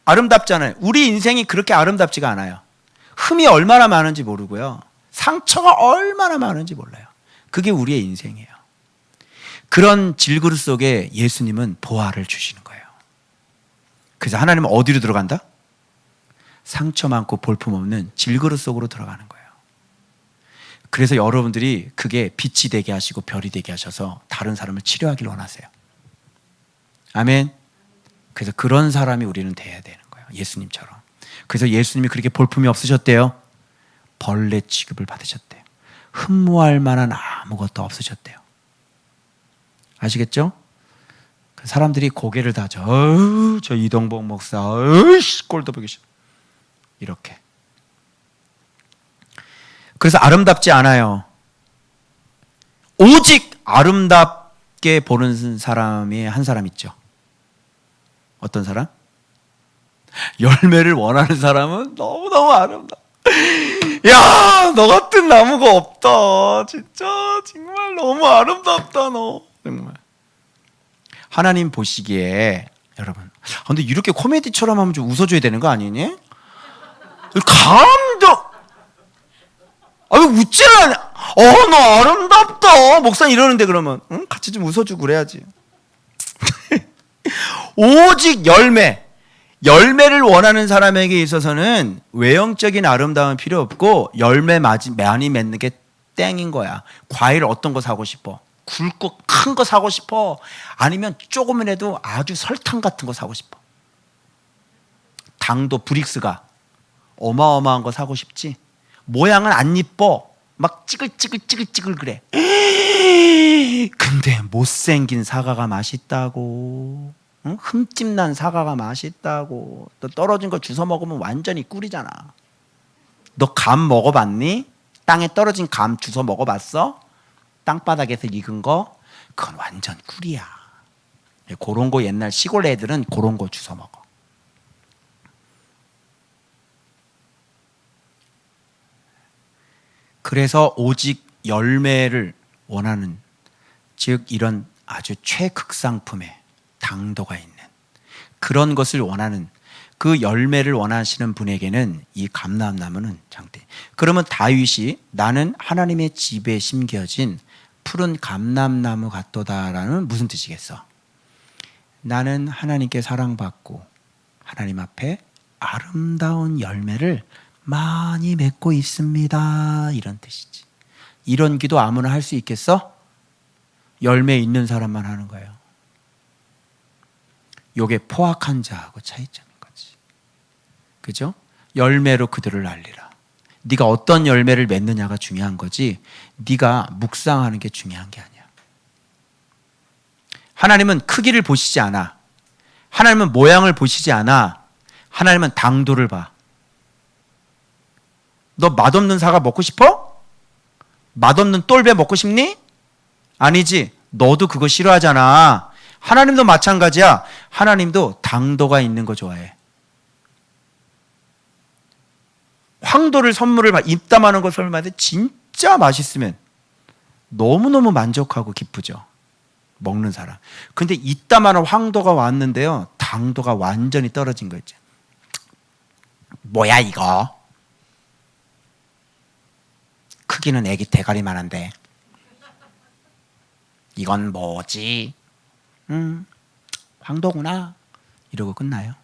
아름답잖아요. 우리 인생이 그렇게 아름답지가 않아요. 흠이 얼마나 많은지 모르고요. 상처가 얼마나 많은지 몰라요. 그게 우리의 인생이에요. 그런 질그릇 속에 예수님은 보화를 주시는 거예요. 그래서 하나님은 어디로 들어간다? 상처 많고 볼품없는 질그릇 속으로 들어가는 거예요. 그래서 여러분들이 그게 빛이 되게 하시고 별이 되게 하셔서 다른 사람을 치료하길 원하세요. 아멘. 그래서 그런 사람이 우리는 돼야 되는 거예요. 예수님처럼. 그래서 예수님이 그렇게 볼품이 없으셨대요. 벌레 취급을 받으셨대요. 흠모할 만한 아무것도 없으셨대요. 아시겠죠? 사람들이 고개를 다져. 저 이동복 목사, 꼴도 보기 싫어. 이렇게. 그래서 아름답지 않아요. 오직 아름답게 보는 사람이 한 사람 있죠. 어떤 사람? 열매를 원하는 사람은 너무너무 아름다워. 야, 너 같은 나무가 없다. 진짜 정말 너무 아름답다. 너 정말. 하나님 보시기에 여러분, 근데 이렇게 코미디처럼 하면 좀 웃어줘야 되는 거 아니니? 감동. 왜 웃지를 않냐? 너 아름답다. 목사님 이러는데 그러면 같이 좀 웃어주고 그래야지. 오직 열매를 원하는 사람에게 있어서는 외형적인 아름다움은 필요 없고 열매 많이 맺는 게 땡인 거야. 과일 어떤 거 사고 싶어? 굵고 큰 거 사고 싶어? 아니면 조금이라도 아주 설탕 같은 거 사고 싶어? 당도 브릭스가 어마어마한 거 사고 싶지? 모양은 안 이뻐. 막 찌글찌글 그래. 근데 못생긴 사과가 맛있다고. 응? 흠집 난 사과가 맛있다고. 또 떨어진 거 주워 먹으면 완전히 꿀이잖아. 너 감 먹어봤니? 땅에 떨어진 감 주워 먹어봤어? 땅바닥에서 익은 거? 그건 완전 꿀이야. 그런 거 옛날 시골 애들은 그런 거 주워 먹어. 그래서 오직 열매를 원하는, 즉 이런 아주 최극상품의 당도가 있는 그런 것을 원하는, 그 열매를 원하시는 분에게는 이 감람나무는 장대. 그러면 다윗이 나는 하나님의 집에 심겨진 푸른 감람나무 같도다라는 무슨 뜻이겠어? 나는 하나님께 사랑받고 하나님 앞에 아름다운 열매를 많이 맺고 있습니다, 이런 뜻이지. 이런 기도 아무나 할 수 있겠어? 열매 있는 사람만 하는 거예요. 요게 포악한 자하고 차이점인 거지. 그죠? 열매로 그들을 알리라. 네가 어떤 열매를 맺느냐가 중요한 거지, 네가 묵상하는 게 중요한 게 아니야. 하나님은 크기를 보시지 않아. 하나님은 모양을 보시지 않아. 하나님은 당도를 봐. 너 맛없는 사과 먹고 싶어? 맛없는 똘배 먹고 싶니? 아니지. 너도 그거 싫어하잖아. 하나님도 마찬가지야. 하나님도 당도가 있는 거 좋아해. 황도를 선물을 입담하는 걸 선물받는데 진짜 맛있으면 너무너무 만족하고 기쁘죠, 먹는 사람. 근데 입담하는 황도가 왔는데요, 당도가 완전히 떨어진 거 있죠. 뭐야 이거? 크기는 애기 대가리만한데 이건 뭐지? 황도구나, 이러고 끝나요.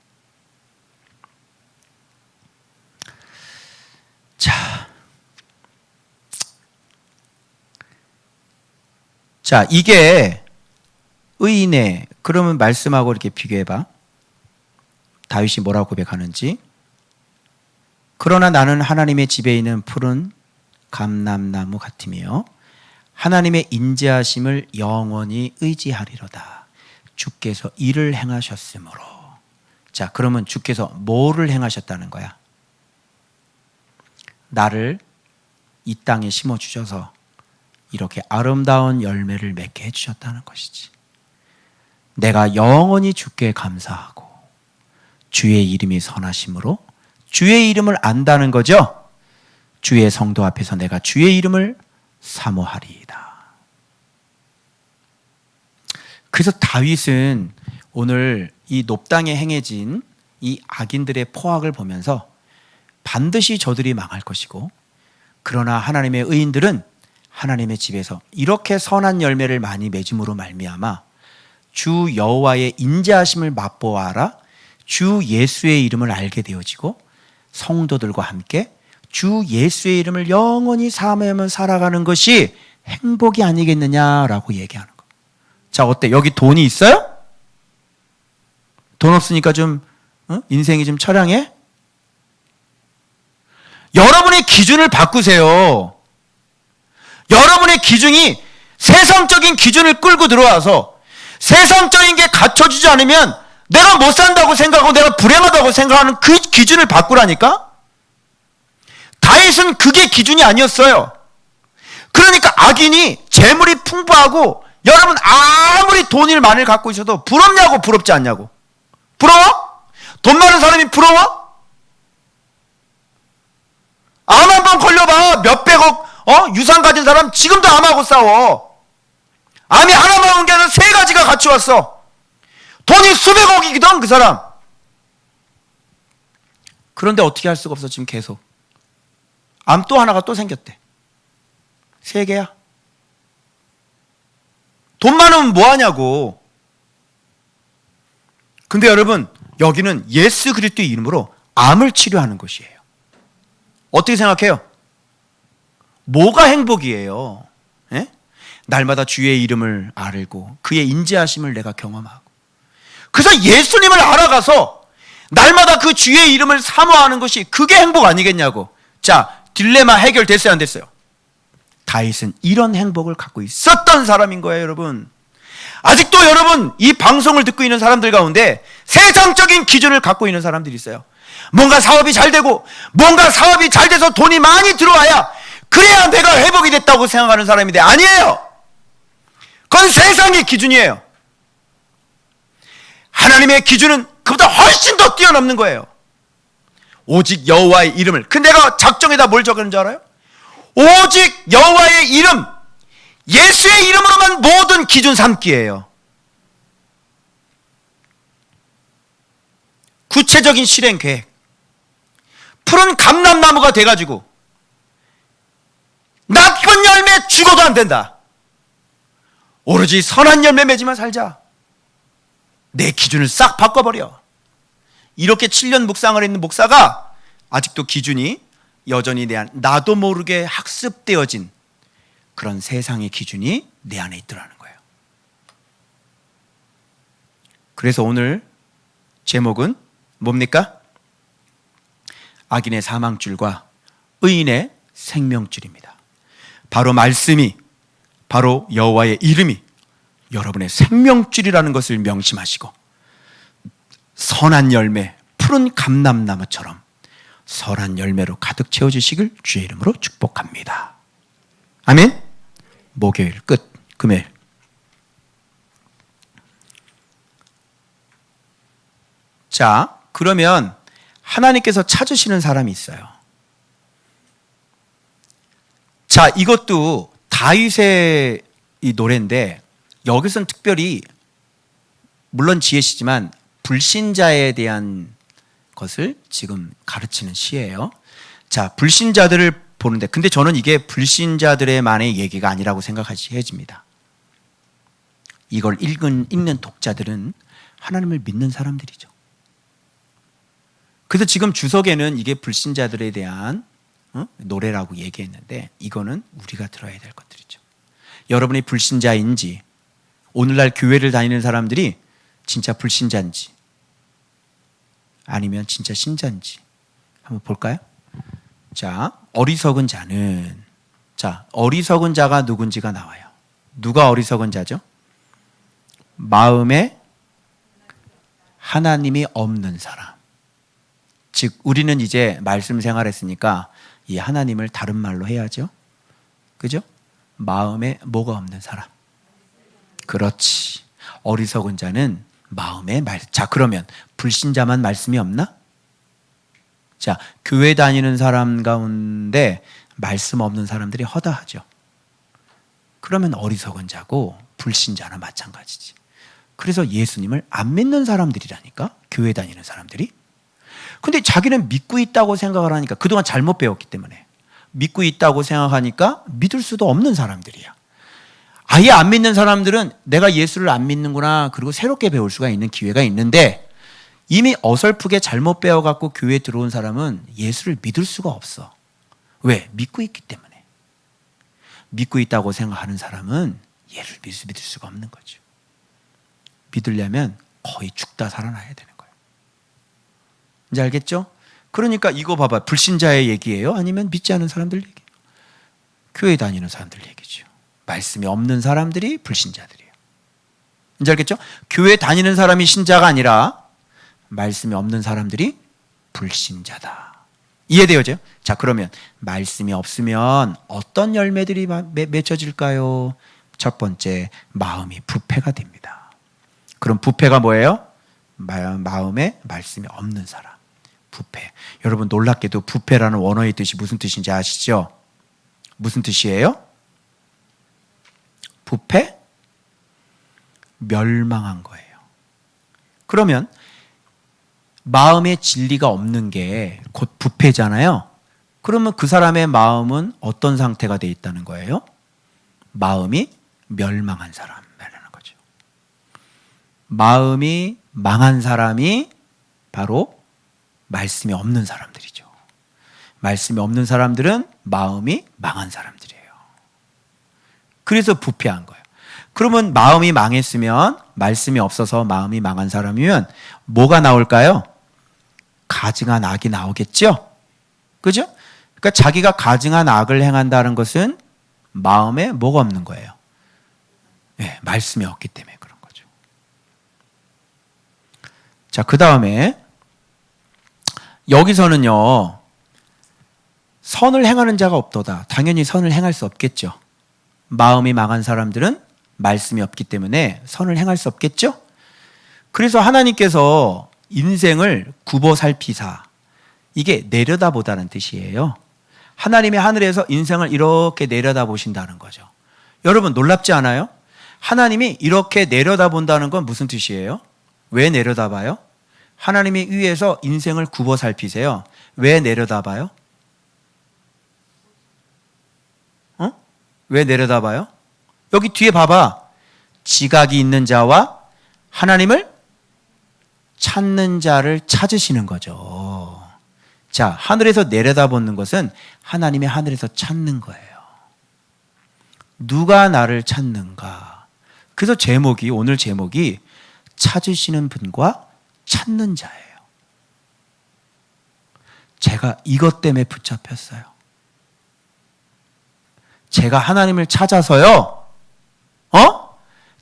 자, 이게 의인의, 그러면 말씀하고 이렇게 비교해봐. 다윗이 뭐라고 고백하는지. 그러나 나는 하나님의 집에 있는 푸른 감람나무 같으며 하나님의 인자하심을 영원히 의지하리로다. 주께서 이를 행하셨으므로. 자, 그러면 주께서 뭐를 행하셨다는 거야? 나를 이 땅에 심어주셔서 이렇게 아름다운 열매를 맺게 해주셨다는 것이지. 내가 영원히 주께 감사하고 주의 이름이 선하심으로 주의 이름을 안다는 거죠. 주의 성도 앞에서 내가 주의 이름을 사모하리이다. 그래서 다윗은 오늘 이 높당에 행해진 이 악인들의 포악을 보면서 반드시 저들이 망할 것이고, 그러나 하나님의 의인들은 하나님의 집에서 이렇게 선한 열매를 많이 맺음으로 말미암아 주 여호와의 인자하심을 맛보아라, 주 예수의 이름을 알게 되어지고 성도들과 함께 주 예수의 이름을 영원히 사모하며 살아가는 것이 행복이 아니겠느냐라고 얘기하는 거. 자, 어때? 여기 돈이 있어요? 돈 없으니까 좀 인생이 좀 처량해? 여러분의 기준을 바꾸세요. 여러분의 기준이 세상적인 기준을 끌고 들어와서 세상적인 게 갖춰지지 않으면 내가 못 산다고 생각하고 내가 불행하다고 생각하는 그 기준을 바꾸라니까? 다윗은 그게 기준이 아니었어요. 그러니까 악인이 재물이 풍부하고, 여러분 아무리 돈을 많이 갖고 있어도 부럽냐고, 부럽지 않냐고? 부러워? 돈 많은 사람이 부러워? 암 한 번 걸려봐. 몇백억 유산 가진 사람 지금도 암하고 싸워. 암이 하나만 온 게 아니라 세 가지가 같이 왔어. 돈이 수백억이거든 그 사람. 그런데 어떻게 할 수가 없어. 지금 계속 암 또 하나가 또 생겼대. 세 개야. 돈 많으면 뭐하냐고. 근데 여러분, 여기는 예수 그리스도의 이름으로 암을 치료하는 것이에요. 어떻게 생각해요? 뭐가 행복이에요? 예? 날마다 주의 이름을 알고 그의 인자하심을 내가 경험하고, 그래서 예수님을 알아가서 날마다 그 주의 이름을 사모하는 것이 그게 행복 아니겠냐고. 자, 딜레마 해결됐어요, 안 됐어요? 다윗은 이런 행복을 갖고 있었던 사람인 거예요, 여러분. 아직도 여러분 이 방송을 듣고 있는 사람들 가운데 세상적인 기준을 갖고 있는 사람들이 있어요. 뭔가 사업이 잘 되고 뭔가 사업이 잘 돼서 돈이 많이 들어와야 그래야 내가 회복이 됐다고 생각하는 사람인데 아니에요. 그건 세상의 기준이에요. 하나님의 기준은 그보다 훨씬 더 뛰어넘는 거예요. 오직 여호와의 이름을. 근데 내가 작정에다 뭘 적었는 줄 알아요? 오직 여호와의 이름, 예수의 이름으로만 모든 기준 삼기예요. 구체적인 실행 계획. 푸른 감람나무가 돼가지고 나쁜 열매 죽어도 안 된다. 오로지 선한 열매 맺으면 살자. 내 기준을 싹 바꿔버려. 이렇게 7년 묵상을 했는 목사가 아직도 기준이 여전히 나도 모르게 학습되어진 그런 세상의 기준이 내 안에 있더라는 거예요. 그래서 오늘 제목은 뭡니까? 악인의 사망줄과 의인의 생명줄입니다. 바로 말씀이, 바로 여호와의 이름이 여러분의 생명줄이라는 것을 명심하시고 선한 열매, 푸른 감람나무처럼 선한 열매로 가득 채워주시길 주의 이름으로 축복합니다. 아멘. 목요일 끝. 금요일. 자, 그러면 하나님께서 찾으시는 사람이 있어요. 자, 이것도 다윗의 이 노래인데 여기서는 특별히 물론 지혜시지만 불신자에 대한 것을 지금 가르치는 시예요. 자, 불신자들을 보는데 근데 저는 이게 불신자들의만의 얘기가 아니라고 생각해집니다. 이걸 읽는 독자들은 하나님을 믿는 사람들이죠. 그래서 지금 주석에는 이게 불신자들에 대한 노래라고 얘기했는데 이거는 우리가 들어야 될 것들이죠. 여러분이 불신자인지 오늘날 교회를 다니는 사람들이 진짜 불신자인지 아니면 진짜 신자인지 한번 볼까요? 자, 어리석은 자는 어리석은 자가 누군지가 나와요. 누가 어리석은 자죠? 마음에 하나님이 없는 사람. 즉 우리는 이제 말씀 생활했으니까 이 하나님을 다른 말로 해야죠. 그죠? 마음에 뭐가 없는 사람. 그렇지. 어리석은 자는 마음에 자, 그러면 불신자만 말씀이 없나? 자, 교회 다니는 사람 가운데 말씀 없는 사람들이 허다하죠. 그러면 어리석은 자고 불신자나 마찬가지지. 그래서 예수님을 안 믿는 사람들이라니까, 교회 다니는 사람들이. 근데 자기는 믿고 있다고 생각을 하니까, 그동안 잘못 배웠기 때문에 믿고 있다고 생각하니까 믿을 수도 없는 사람들이야. 아예 안 믿는 사람들은 내가 예수를 안 믿는구나, 그리고 새롭게 배울 수가 있는 기회가 있는데, 이미 어설프게 잘못 배워갖고 교회에 들어온 사람은 예수를 믿을 수가 없어. 왜? 믿고 있기 때문에. 믿고 있다고 생각하는 사람은 얘를 믿을 수가 없는 거죠. 믿으려면 거의 죽다 살아나야 되는 거예요. 이제 알겠죠? 그러니까 이거 봐봐. 불신자의 얘기예요? 아니면 믿지 않은 사람들 얘기예요? 교회 다니는 사람들 얘기죠. 말씀이 없는 사람들이 불신자들이에요. 이제 알겠죠? 교회 다니는 사람이 신자가 아니라 말씀이 없는 사람들이 불신자다. 이해되어져요? 자, 그러면 말씀이 없으면 어떤 열매들이 맺혀질까요? 첫 번째, 마음이 부패가 됩니다. 그럼 부패가 뭐예요? 마음에 말씀이 없는 사람. 부패. 여러분 놀랍게도 부패라는 원어의 뜻이 무슨 뜻인지 아시죠? 무슨 뜻이에요? 부패? 멸망한 거예요. 그러면 마음에 진리가 없는 게 곧 부패잖아요. 그러면 그 사람의 마음은 어떤 상태가 돼 있다는 거예요? 마음이 멸망한 사람이라는 거죠. 마음이 망한 사람이 바로 말씀이 없는 사람들이죠. 말씀이 없는 사람들은 마음이 망한 사람들이에요. 그래서 부패한 거예요. 그러면 마음이 망했으면, 말씀이 없어서 마음이 망한 사람이면 뭐가 나올까요? 가증한 악이 나오겠죠? 그죠? 그러니까 자기가 가증한 악을 행한다는 것은 마음에 뭐가 없는 거예요? 네, 말씀이 없기 때문에 그런 자, 그 다음에 여기서는요, 선을 행하는 자가 없도다. 당연히 선을 행할 수 없겠죠. 마음이 망한 사람들은 말씀이 없기 때문에 선을 행할 수 없겠죠. 그래서 하나님께서 인생을 굽어 살피사, 이게 내려다보다는 뜻이에요. 하나님이 하늘에서 인생을 이렇게 내려다보신다는 거죠. 여러분 놀랍지 않아요? 하나님이 이렇게 내려다본다는 건 무슨 뜻이에요? 왜 내려다봐요? 하나님이 위에서 인생을 굽어 살피세요. 왜 내려다봐요? 왜 내려다봐요? 여기 뒤에 봐봐. 지각이 있는 자와 하나님을 찾는 자를 찾으시는 거죠. 자, 하늘에서 내려다보는 것은 하나님의 하늘에서 찾는 거예요. 누가 나를 찾는가? 그래서 오늘 제목이 찾으시는 분과 찾는 자예요. 제가 이것 때문에 붙잡혔어요. 제가 하나님을 찾아서요.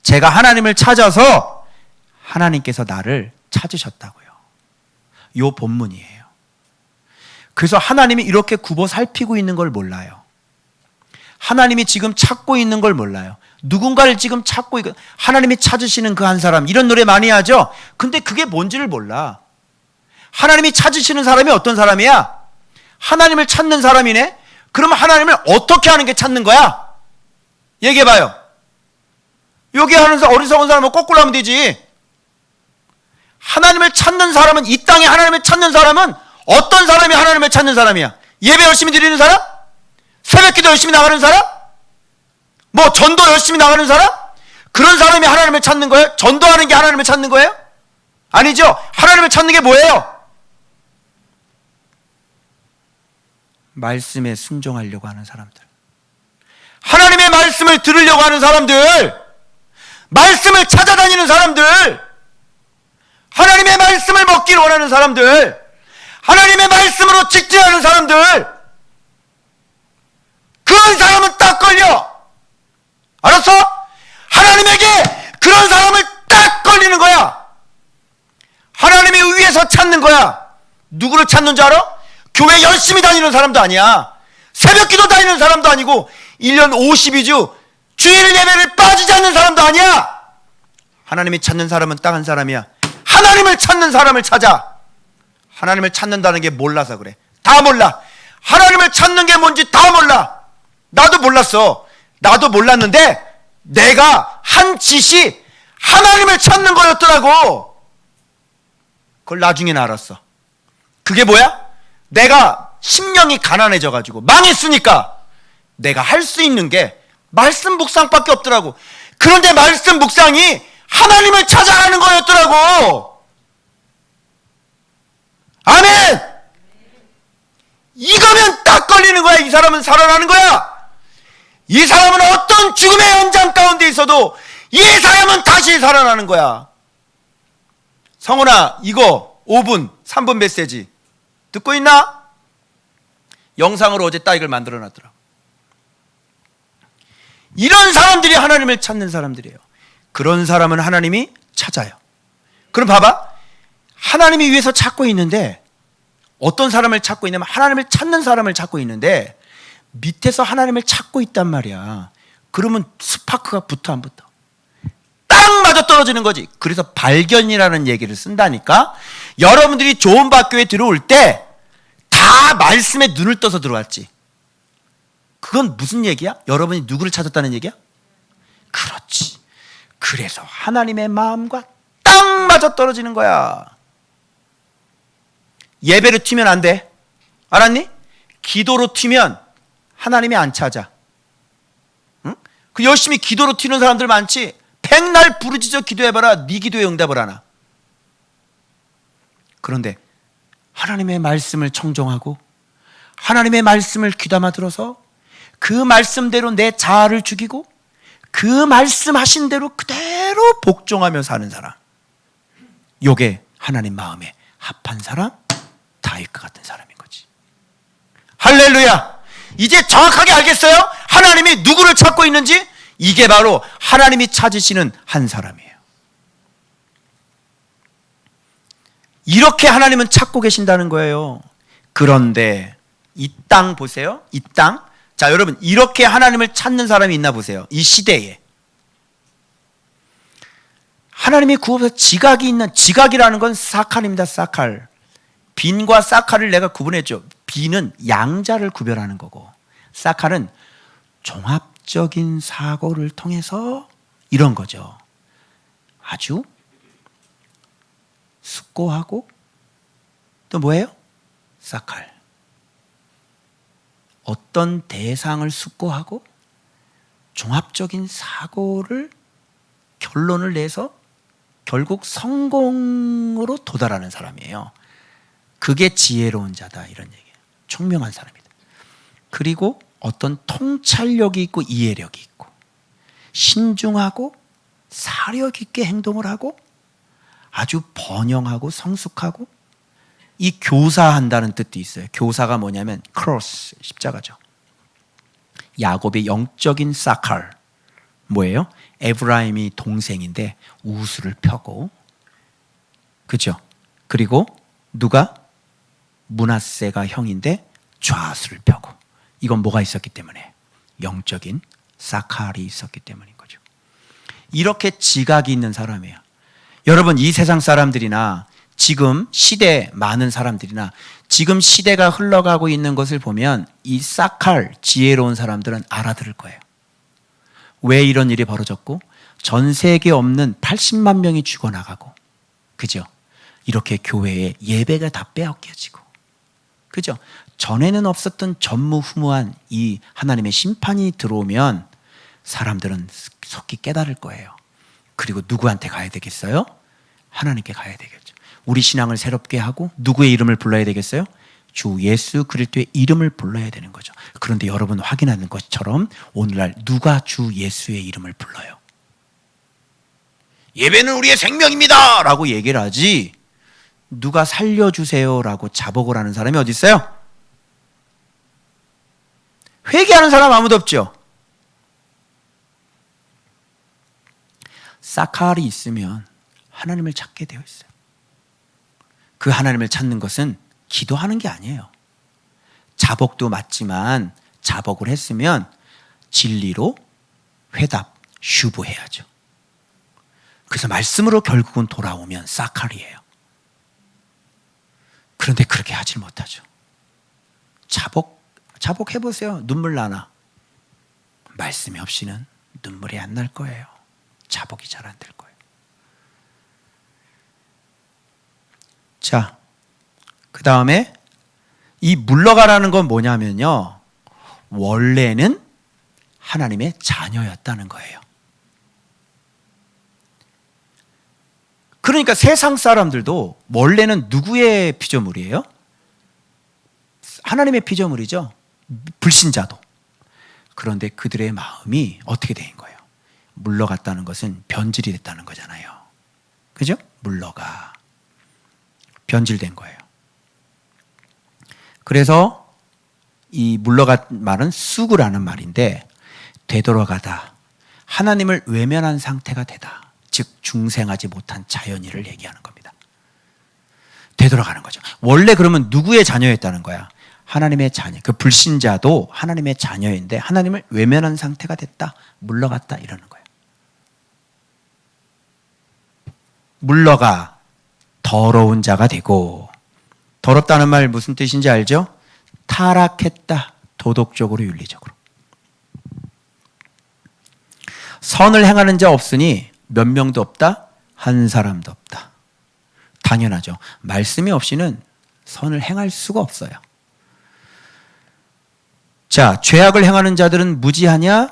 제가 하나님을 찾아서 하나님께서 나를 찾으셨다고요. 요 본문이에요. 그래서 하나님이 이렇게 굽어 살피고 있는 걸 몰라요. 하나님이 지금 찾고 있는 걸 몰라요. 누군가를 지금 찾고 있고, 하나님이 찾으시는 그 한 사람, 이런 노래 많이 하죠. 근데 그게 뭔지를 몰라. 하나님이 찾으시는 사람이 어떤 사람이야? 하나님을 찾는 사람이네? 그러면 하나님을 어떻게 하는 게 찾는 거야? 얘기해봐요. 여기 하는 어리석은 사람은 거꾸로 하면 되지. 하나님을 찾는 사람은, 이 땅에 하나님을 찾는 사람은 어떤 사람이 하나님을 찾는 사람이야? 예배 열심히 드리는 사람? 새벽기도 열심히 나가는 사람? 뭐 전도 열심히 나가는 사람? 그런 사람이 하나님을 찾는 거예요? 전도하는 게 하나님을 찾는 거예요? 아니죠. 하나님을 찾는 게 뭐예요? 말씀에 순종하려고 하는 사람들, 하나님의 말씀을 들으려고 하는 사람들, 말씀을 찾아다니는 사람들, 하나님의 말씀을 먹기를 원하는 사람들, 하나님의 말씀으로 직진하는 사람들, 그런 사람은 딱 걸려. 알았어? 하나님에게 그런 사람을 딱 걸리는 거야. 하나님의 위에서 찾는 거야. 누구를 찾는 줄 알아? 교회 열심히 다니는 사람도 아니야. 새벽기도 다니는 사람도 아니고 1년 52주 주일 예배를 빠지지 않는 사람도 아니야. 하나님이 찾는 사람은 딱 한 사람이야. 하나님을 찾는 사람을 찾아. 하나님을 찾는다는 게 몰라서 그래. 다 몰라. 하나님을 찾는 게 뭔지 다 몰라. 나도 몰랐어. 나도 몰랐는데 내가 한 짓이 하나님을 찾는 거였더라고. 그걸 나중에는 알았어. 그게 뭐야? 내가 심령이 가난해져가지고 망했으니까 내가 할 수 있는 게 말씀 묵상밖에 없더라고. 그런데 말씀 묵상이 하나님을 찾아가는 거였더라고. 아멘! 이거면 딱 걸리는 거야. 이 사람은 살아나는 거야. 이 사람은 어떤 죽음의 현장 가운데 있어도 이 사람은 다시 살아나는 거야. 성훈아, 이거 5분, 3분 메시지 듣고 있나? 영상으로 어제 딱 이걸 만들어 놨더라고. 이런 사람들이 하나님을 찾는 사람들이에요. 그런 사람은 하나님이 찾아요. 그럼 봐봐. 하나님이 위에서 찾고 있는데, 어떤 사람을 찾고 있냐면 하나님을 찾는 사람을 찾고 있는데 밑에서 하나님을 찾고 있단 말이야. 그러면 스파크가 붙어 안 붙어? 딱 맞아 떨어지는 거지. 그래서 발견이라는 얘기를 쓴다니까. 여러분들이 좋은 학교에 들어올 때 다 말씀에 눈을 떠서 들어왔지. 그건 무슨 얘기야? 여러분이 누구를 찾았다는 얘기야? 그렇지. 그래서 하나님의 마음과 딱 맞아 떨어지는 거야. 예배를 튀면 안 돼. 알았니? 기도로 튀면 하나님이 안 찾아. 응? 그 열심히 기도로 튀는 사람들 많지. 백날 부르짖어 기도해봐라. 네 기도에 응답을 하나. 그런데 하나님의 말씀을 청종하고 하나님의 말씀을 귀담아 들어서 그 말씀대로 내 자아를 죽이고 그 말씀하신 대로 그대로 복종하며 사는 사람, 요게 하나님 마음에 합한 사람, 다윗과 같은 사람인 거지. 할렐루야. 이제 정확하게 알겠어요? 하나님이 누구를 찾고 있는지? 이게 바로 하나님이 찾으시는 한 사람이에요. 이렇게 하나님은 찾고 계신다는 거예요. 그런데 이 땅 보세요. 이 땅. 자, 여러분, 이렇게 하나님을 찾는 사람이 있나 보세요. 이 시대에. 하나님이 구원해서 지각이 있는, 지각이라는 건 사칼입니다. 사칼. 빈과 사칼을 내가 구분했죠. 빈은 양자를 구별하는 거고, 사칼은 종합적인 사고를 통해서 이런 거죠. 아주 숙고하고, 또 뭐예요? 사칼. 어떤 대상을 숙고하고 종합적인 사고를 결론을 내서 결국 성공으로 도달하는 사람이에요. 그게 지혜로운 자다, 이런 얘기예요. 총명한 사람이다. 그리고 어떤 통찰력이 있고 이해력이 있고 신중하고 사력 있게 행동을 하고 아주 번영하고 성숙하고, 이 교사한다는 뜻도 있어요. 교사가 뭐냐면 크로스, 십자가죠. 야곱의 영적인 사칼 뭐예요? 에브라임이 동생인데 우수를 펴고, 그죠? 그리고 누가? 므낫세가 형인데 좌수를 펴고. 이건 뭐가 있었기 때문에? 영적인 사칼이 있었기 때문인 거죠. 이렇게 지각이 있는 사람이에요. 여러분, 이 세상 사람들이나 지금 시대 많은 사람들이나 지금 시대가 흘러가고 있는 것을 보면 이 사칼, 지혜로운 사람들은 알아들을 거예요. 왜 이런 일이 벌어졌고 전 세계에 없는 80만 명이 죽어나가고, 그죠? 이렇게 교회에 예배가 다 빼앗겨지고, 그죠? 전에는 없었던 전무후무한 이 하나님의 심판이 들어오면 사람들은 속히 깨달을 거예요. 그리고 누구한테 가야 되겠어요? 하나님께 가야 되겠죠. 우리 신앙을 새롭게 하고 누구의 이름을 불러야 되겠어요? 주 예수 그리스도의 이름을 불러야 되는 거죠. 그런데 여러분 확인하는 것처럼 오늘날 누가 주 예수의 이름을 불러요? 예배는 우리의 생명입니다 라고 얘기를 하지, 누가 살려주세요 라고 자복을 하는 사람이 어디 있어요? 회개하는 사람 아무도 없죠. 사칼이 있으면 하나님을 찾게 되어 있어요. 그 하나님을 찾는 것은 기도하는 게 아니에요. 자복도 맞지만 자복을 했으면 진리로 회답, 슈브해야죠. 그래서 말씀으로 결국은 돌아오면 사칼이에요. 그런데 그렇게 하질 못하죠. 자복해보세요. 눈물 나나? 말씀이 없이는 눈물이 안 날 거예요. 자복이 잘 안 될 거예요. 자, 그 다음에 이 물러가라는 건 뭐냐면요, 원래는 하나님의 자녀였다는 거예요. 그러니까 세상 사람들도 원래는 누구의 피조물이에요? 하나님의 피조물이죠. 불신자도. 그런데 그들의 마음이 어떻게 된 거예요? 물러갔다는 것은 변질이 됐다는 거잖아요. 그죠? 물러가. 변질된 거예요. 그래서 이 물러간 말은 수구라는 말인데, 되돌아가다, 하나님을 외면한 상태가 되다, 즉 중생하지 못한 자연이를 얘기하는 겁니다. 되돌아가는 거죠. 원래 그러면 누구의 자녀였다는 거야? 하나님의 자녀. 그 불신자도 하나님의 자녀인데 하나님을 외면한 상태가 됐다, 물러갔다, 이러는 거예요. 물러가, 더러운 자가 되고. 더럽다는 말 무슨 뜻인지 알죠? 타락했다, 도덕적으로 윤리적으로. 선을 행하는 자 없으니 몇 명도 없다, 한 사람도 없다. 당연하죠. 말씀이 없이는 선을 행할 수가 없어요. 자, 죄악을 행하는 자들은 무지하냐?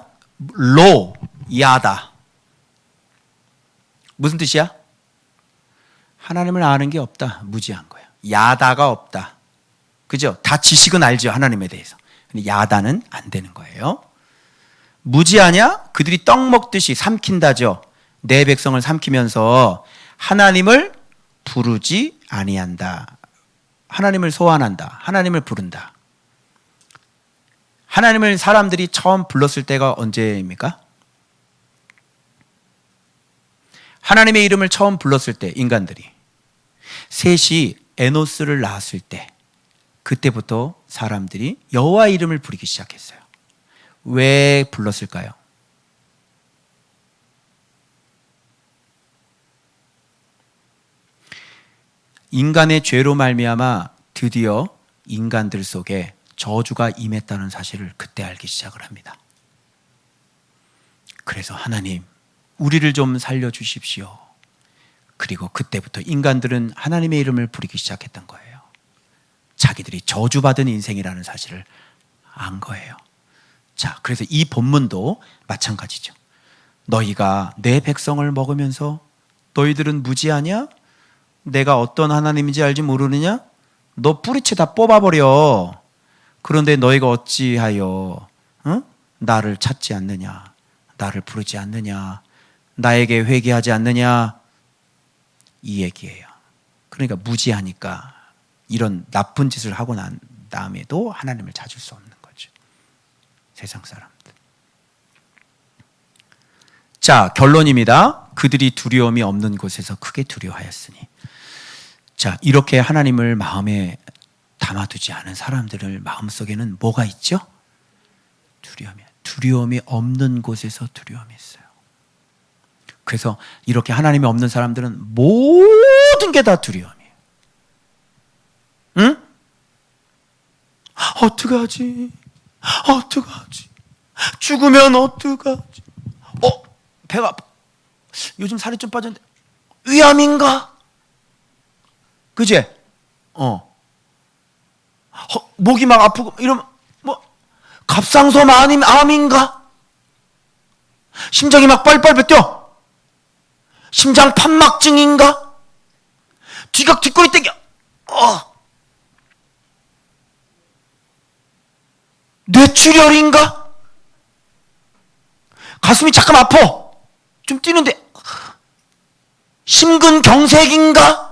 로, 야다. 무슨 뜻이야? 하나님을 아는 게 없다, 무지한 거예요. 야다가 없다. 그죠? 다 지식은 알죠, 하나님에 대해서. 근데 야다는 안 되는 거예요. 무지하냐? 그들이 떡 먹듯이 삼킨다죠. 내 백성을 삼키면서 하나님을 부르지 아니한다. 하나님을 소환한다. 하나님을 부른다. 하나님을 사람들이 처음 불렀을 때가 언제입니까? 하나님의 이름을 처음 불렀을 때, 인간들이 셋이 에노스를 낳았을 때, 그때부터 사람들이 여호와 이름을 부르기 시작했어요. 왜 불렀을까요? 인간의 죄로 말미암아 드디어 인간들 속에 저주가 임했다는 사실을 그때 알기 시작을 합니다. 그래서 하나님, 우리를 좀 살려주십시오. 그리고 그때부터 인간들은 하나님의 이름을 부르기 시작했던 거예요. 자기들이 저주받은 인생이라는 사실을 안 거예요. 자, 그래서 이 본문도 마찬가지죠. 너희가 내 백성을 먹으면서 너희들은 무지하냐? 내가 어떤 하나님인지 알지 모르느냐? 너 뿌리채 다 뽑아버려. 그런데 너희가 어찌하여 나를 찾지 않느냐? 나를 부르지 않느냐? 나에게 회개하지 않느냐? 이 얘기예요. 그러니까 무지하니까 이런 나쁜 짓을 하고 난 다음에도 하나님을 찾을 수 없는 거죠. 세상 사람들. 자, 결론입니다. 그들이 두려움이 없는 곳에서 크게 두려워하였으니. 자, 이렇게 하나님을 마음에 담아두지 않은 사람들의 마음속에는 뭐가 있죠? 두려움이 없는 곳에서 두려움이 있어요. 그래서 이렇게 하나님이 없는 사람들은 모든 게 다 두려움이에요. 응? 어떡하지? 어떡하지? 죽으면 어떡하지? 배가 아파. 요즘 살이 좀 빠졌는데 위암인가? 그지? 목이 막 아프고 이러면 갑상선 암인가? 심장이 막 빨빨 뛰어. 심장 판막증인가? 뒷골이 땡겨. 뇌출혈인가? 가슴이 잠깐 아파. 좀 뛰는데 심근경색인가?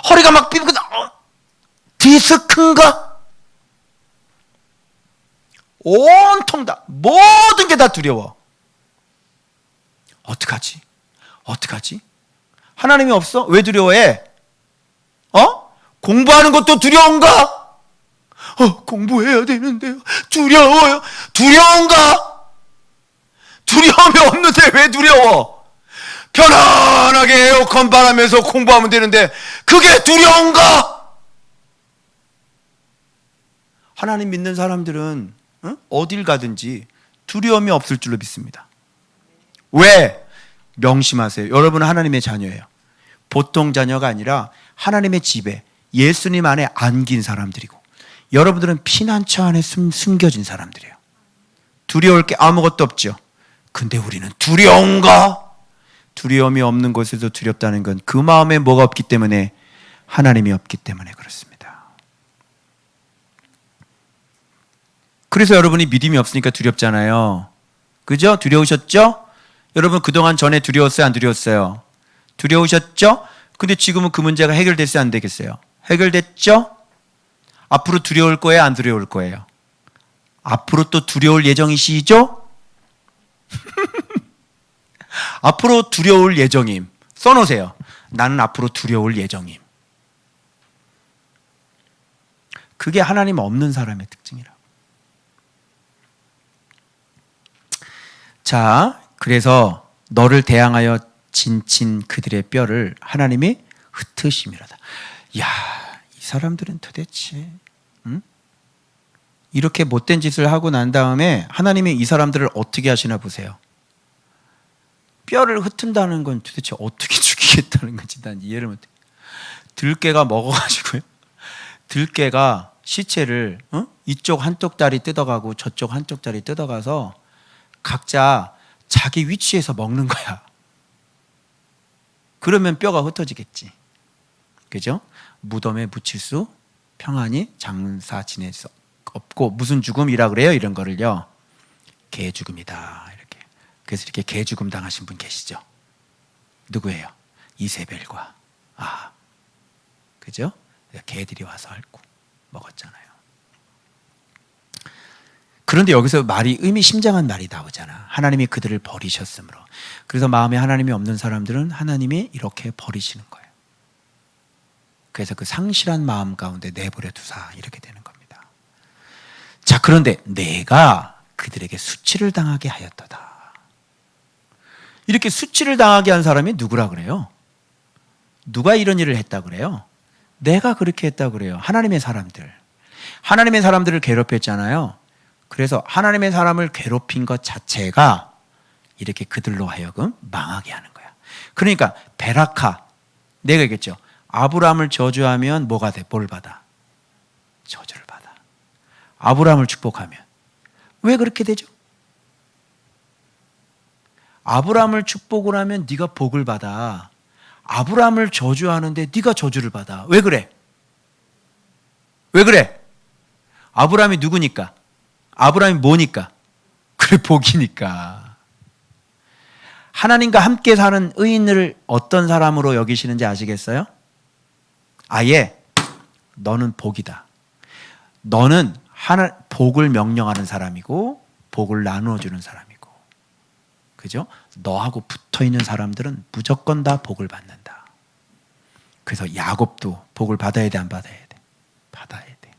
허리가 막 삐부거든. 디스크인가? 온통 다 모든 게 다 두려워. 어떡하지? 하나님이 없어? 왜 두려워해? 공부하는 것도 두려운가? 공부해야 되는데요. 두려워요. 두려운가? 두려움이 없는데 왜 두려워? 편안하게 에어컨 바라면서 공부하면 되는데 그게 두려운가? 하나님 믿는 사람들은 어딜 가든지 두려움이 없을 줄로 믿습니다. 왜? 명심하세요. 여러분은 하나님의 자녀예요. 보통 자녀가 아니라 하나님의 집에 예수님 안에 안긴 사람들이고, 여러분들은 피난처 안에 숨겨진 사람들이에요. 두려울 게 아무것도 없죠. 근데 우리는 두려운가? 두려움이 없는 곳에서 두렵다는 건 그 마음에 뭐가 없기 때문에? 하나님이 없기 때문에 그렇습니다. 그래서 여러분이 믿음이 없으니까 두렵잖아요. 그죠? 두려우셨죠? 여러분 그동안 전에 두려웠어요? 안 두려웠어요? 두려우셨죠? 근데 지금은 그 문제가 해결됐어요? 안 되겠어요? 해결됐죠? 앞으로 두려울 거예요? 안 두려울 거예요? 앞으로 또 두려울 예정이시죠? 앞으로 두려울 예정임. 써놓으세요. 나는 앞으로 두려울 예정임. 그게 하나님 없는 사람의 특징이라고. 자, 그래서 너를 대항하여 진친 그들의 뼈를 하나님이 흩으심이라다. 야, 이 사람들은 도대체 이렇게 못된 짓을 하고 난 다음에 하나님이 이 사람들을 어떻게 하시나 보세요. 뼈를 흩은다는 건 도대체 어떻게 죽이겠다는 건지 난 이해를 못해. 들깨가 먹어가지고요. 들깨가 시체를 이쪽 한쪽 다리 뜯어가고 저쪽 한쪽 다리 뜯어가서 각자 자기 위치에서 먹는 거야. 그러면 뼈가 흩어지겠지. 그죠? 무덤에 묻힐 수 평안히 장사 지낼 수 없고 무슨 죽음이라 그래요? 이런 거를요. 개 죽음이다. 이렇게. 그래서 이렇게 개 죽음 당하신 분 계시죠? 누구예요? 이세벨과 그죠? 개들이 와서 앓고 먹었잖아요. 그런데 여기서 말이 의미심장한 말이 나오잖아. 하나님이 그들을 버리셨으므로. 그래서 마음에 하나님이 없는 사람들은 하나님이 이렇게 버리시는 거예요. 그래서 그 상실한 마음 가운데 내버려 두사 이렇게 되는 겁니다. 자, 그런데 내가 그들에게 수치를 당하게 하였도다. 이렇게 수치를 당하게 한 사람이 누구라 그래요? 누가 이런 일을 했다 그래요? 내가 그렇게 했다 그래요. 하나님의 사람들. 하나님의 사람들을 괴롭혔잖아요. 그래서 하나님의 사람을 괴롭힌 것 자체가 이렇게 그들로 하여금 망하게 하는 거야. 그러니까 베라카, 내가 얘기했죠. 아브라함을 저주하면 뭐가 돼? 뭘 받아? 저주를 받아. 아브라함을 축복하면 왜 그렇게 되죠? 아브라함을 축복을 하면 네가 복을 받아. 아브라함을 저주하는데 네가 저주를 받아. 왜 그래? 왜 그래? 아브라함이 누구니까? 아브라함이 뭐니까? 그래, 복이니까. 하나님과 함께 사는 의인을 어떤 사람으로 여기시는지 아시겠어요? 아예 너는 복이다. 너는 복을 명령하는 사람이고 복을 나누어 주는 사람이고, 그죠? 너하고 붙어 있는 사람들은 무조건 다 복을 받는다. 그래서 야곱도 복을 받아야 돼, 안 받아야 돼? 받아야 돼.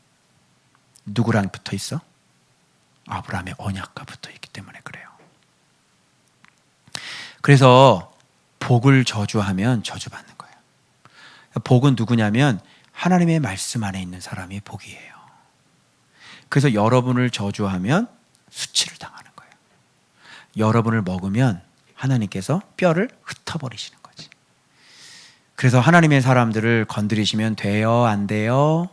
누구랑 붙어 있어? 아브라함의 언약과 붙어 있기 때문에 그래요. 그래서 복을 저주하면 저주받는 거예요. 복은 누구냐면 하나님의 말씀 안에 있는 사람이 복이에요. 그래서 여러분을 저주하면 수치를 당하는 거예요. 여러분을 먹으면 하나님께서 뼈를 흩어버리시는 거지. 그래서 하나님의 사람들을 건드리시면 돼요? 안 돼요?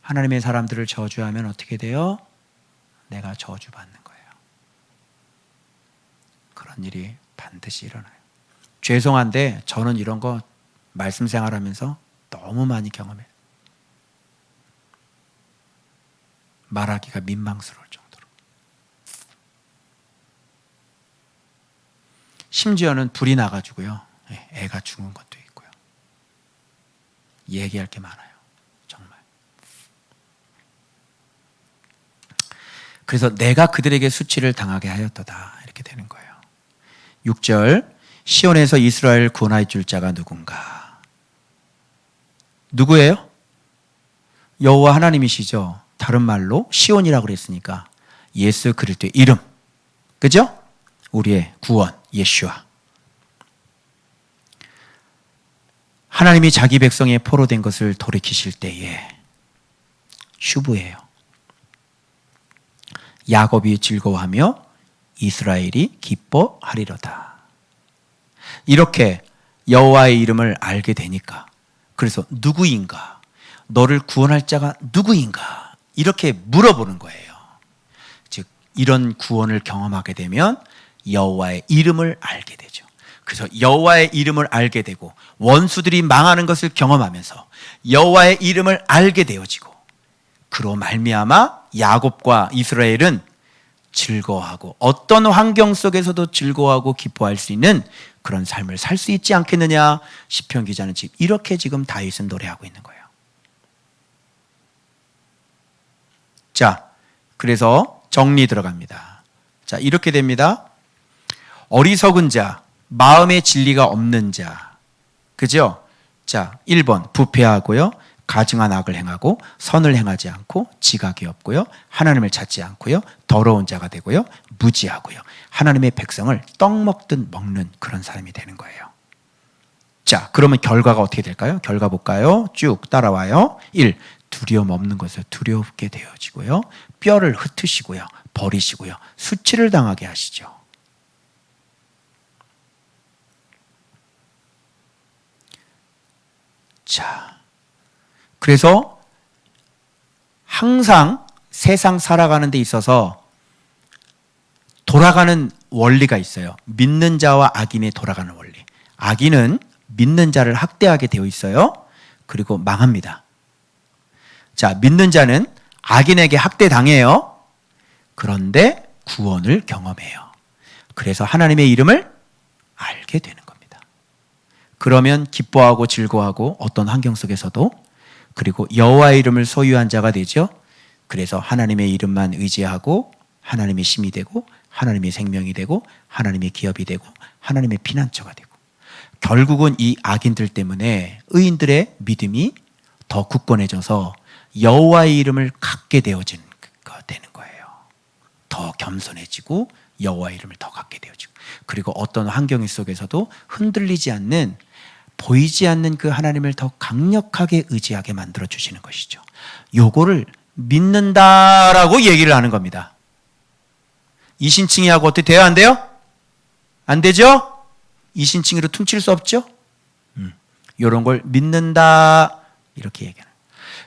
하나님의 사람들을 저주하면 어떻게 돼요? 내가 저주받는 거예요. 그런 일이 반드시 일어나요. 죄송한데 저는 이런 거 말씀 생활하면서 너무 많이 경험해요. 말하기가 민망스러울 정도로. 심지어는 불이 나가지고요, 애가 죽은 것도 있고요. 얘기할 게 많아요. 정말. 그래서 내가 그들에게 수치를 당하게 하였도다, 이렇게 되는 거예요. 6절, 시온에서 이스라엘 구원하여 줄 자가 누군가? 누구예요? 여호와 하나님이시죠. 다른 말로 시온이라고 그랬으니까 예수 그리스도의 이름, 그죠? 우리의 구원 예슈아. 하나님이 자기 백성의 포로된 것을 돌이키실 때에 슈브예요. 야곱이 즐거워하며 이스라엘이 기뻐하리로다. 이렇게 여호와의 이름을 알게 되니까, 그래서 누구인가? 너를 구원할 자가 누구인가? 이렇게 물어보는 거예요. 즉 이런 구원을 경험하게 되면 여호와의 이름을 알게 되죠. 그래서 여호와의 이름을 알게 되고 원수들이 망하는 것을 경험하면서 여호와의 이름을 알게 되어지고, 그로 말미암아 야곱과 이스라엘은 즐거워하고 어떤 환경 속에서도 즐거워하고 기뻐할 수 있는 그런 삶을 살 수 있지 않겠느냐. 시편 기자는 지금 이렇게 지금 다윗은 노래하고 있는 거예요. 자, 그래서 정리 들어갑니다. 자, 이렇게 됩니다. 어리석은 자, 마음의 진리가 없는 자, 그죠? 자, 1번 부패하고요, 가증한 악을 행하고 선을 행하지 않고 지각이 없고요, 하나님을 찾지 않고요, 더러운 자가 되고요, 무지하고요, 하나님의 백성을 떡 먹듯 먹는 그런 사람이 되는 거예요. 자, 그러면 결과가 어떻게 될까요? 결과 볼까요? 쭉 따라와요. 1. 두려움 없는 것을 두렵게 되어지고요, 뼈를 흩으시고요, 버리시고요, 수치를 당하게 하시죠. 자, 그래서 항상 세상 살아가는 데 있어서 돌아가는 원리가 있어요. 믿는 자와 악인의 돌아가는 원리. 악인은 믿는 자를 학대하게 되어 있어요. 그리고 망합니다. 자, 믿는 자는 악인에게 학대당해요. 그런데 구원을 경험해요. 그래서 하나님의 이름을 알게 되는 겁니다. 그러면 기뻐하고 즐거워하고 어떤 환경 속에서도, 그리고 여호와의 이름을 소유한 자가 되죠. 그래서 하나님의 이름만 의지하고 하나님의 힘이 되고 하나님의 생명이 되고 하나님의 기업이 되고 하나님의 피난처가 되고, 결국은 이 악인들 때문에 의인들의 믿음이 더 굳건해져서 여호와의 이름을 갖게 되는 거예요. 더 겸손해지고 여호와의 이름을 더 갖게 되어지고, 그리고 어떤 환경 속에서도 흔들리지 않는, 보이지 않는 그 하나님을 더 강력하게 의지하게 만들어 주시는 것이죠. 요거를 믿는다라고 얘기를 하는 겁니다. 이신칭이하고 어떻게 돼야 안 돼요? 안 되죠? 이신칭이로 퉁칠 수 없죠? 이런 걸 믿는다 이렇게 얘기하는.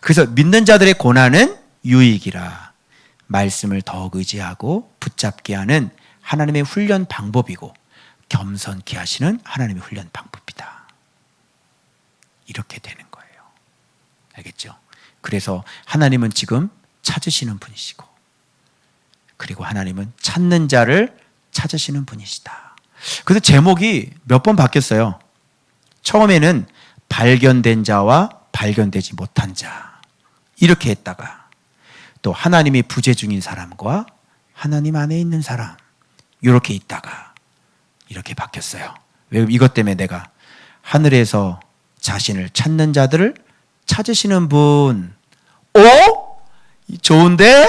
그래서 믿는 자들의 고난은 유익이라, 말씀을 더욱 의지하고 붙잡게 하는 하나님의 훈련 방법이고 겸손케 하시는 하나님의 훈련 방법이다. 이렇게 되는 거예요. 알겠죠? 그래서 하나님은 지금 찾으시는 분이시고, 그리고 하나님은 찾는 자를 찾으시는 분이시다. 그래서 제목이 몇 번 바뀌었어요. 처음에는 발견된 자와 발견되지 못한 자 이렇게 했다가, 또 하나님이 부재 중인 사람과 하나님 안에 있는 사람 이렇게 있다가 이렇게 바뀌었어요. 왜? 이것 때문에 내가 하늘에서 자신을 찾는 자들을 찾으시는 분, 좋은데?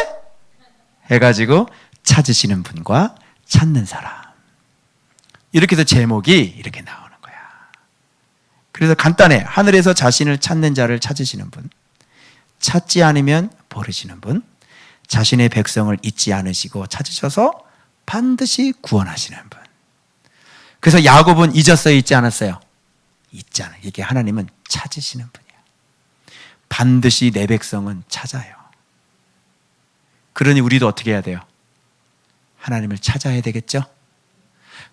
해가지고 찾으시는 분과 찾는 사람, 이렇게 해서 제목이 이렇게 나오는 거야. 그래서 간단해. 하늘에서 자신을 찾는 자를 찾으시는 분, 찾지 않으면 버리시는 분, 자신의 백성을 잊지 않으시고 찾으셔서 반드시 구원하시는 분. 그래서 야곱은 잊었어요, 잊지 않았어요? 잊지 않아요. 이게 하나님은 찾으시는 분이에요. 반드시 내 백성은 찾아요. 그러니 우리도 어떻게 해야 돼요? 하나님을 찾아야 되겠죠?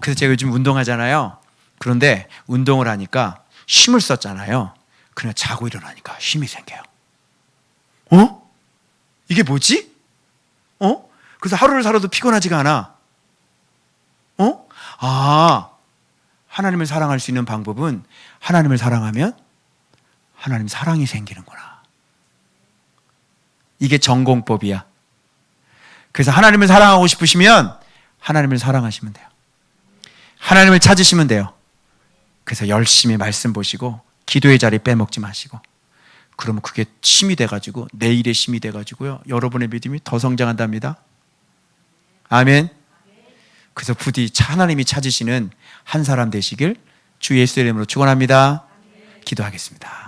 그래서 제가 요즘 운동하잖아요. 그런데 운동을 하니까 힘을 썼잖아요. 그냥 자고 일어나니까 힘이 생겨요. 이게 뭐지? 그래서 하루를 살아도 피곤하지가 않아. 하나님을 사랑할 수 있는 방법은 하나님을 사랑하면 하나님 사랑이 생기는구나. 이게 전공법이야. 그래서 하나님을 사랑하고 싶으시면 하나님을 사랑하시면 돼요. 하나님을 찾으시면 돼요. 그래서 열심히 말씀 보시고 기도의 자리 빼먹지 마시고, 그러면 그게 힘이 돼가지고 내일의 힘이 돼가지고요, 여러분의 믿음이 더 성장한답니다. 아멘. 그래서 부디 하나님이 찾으시는 한 사람 되시길 주 예수의 이름으로 축원합니다. 기도하겠습니다.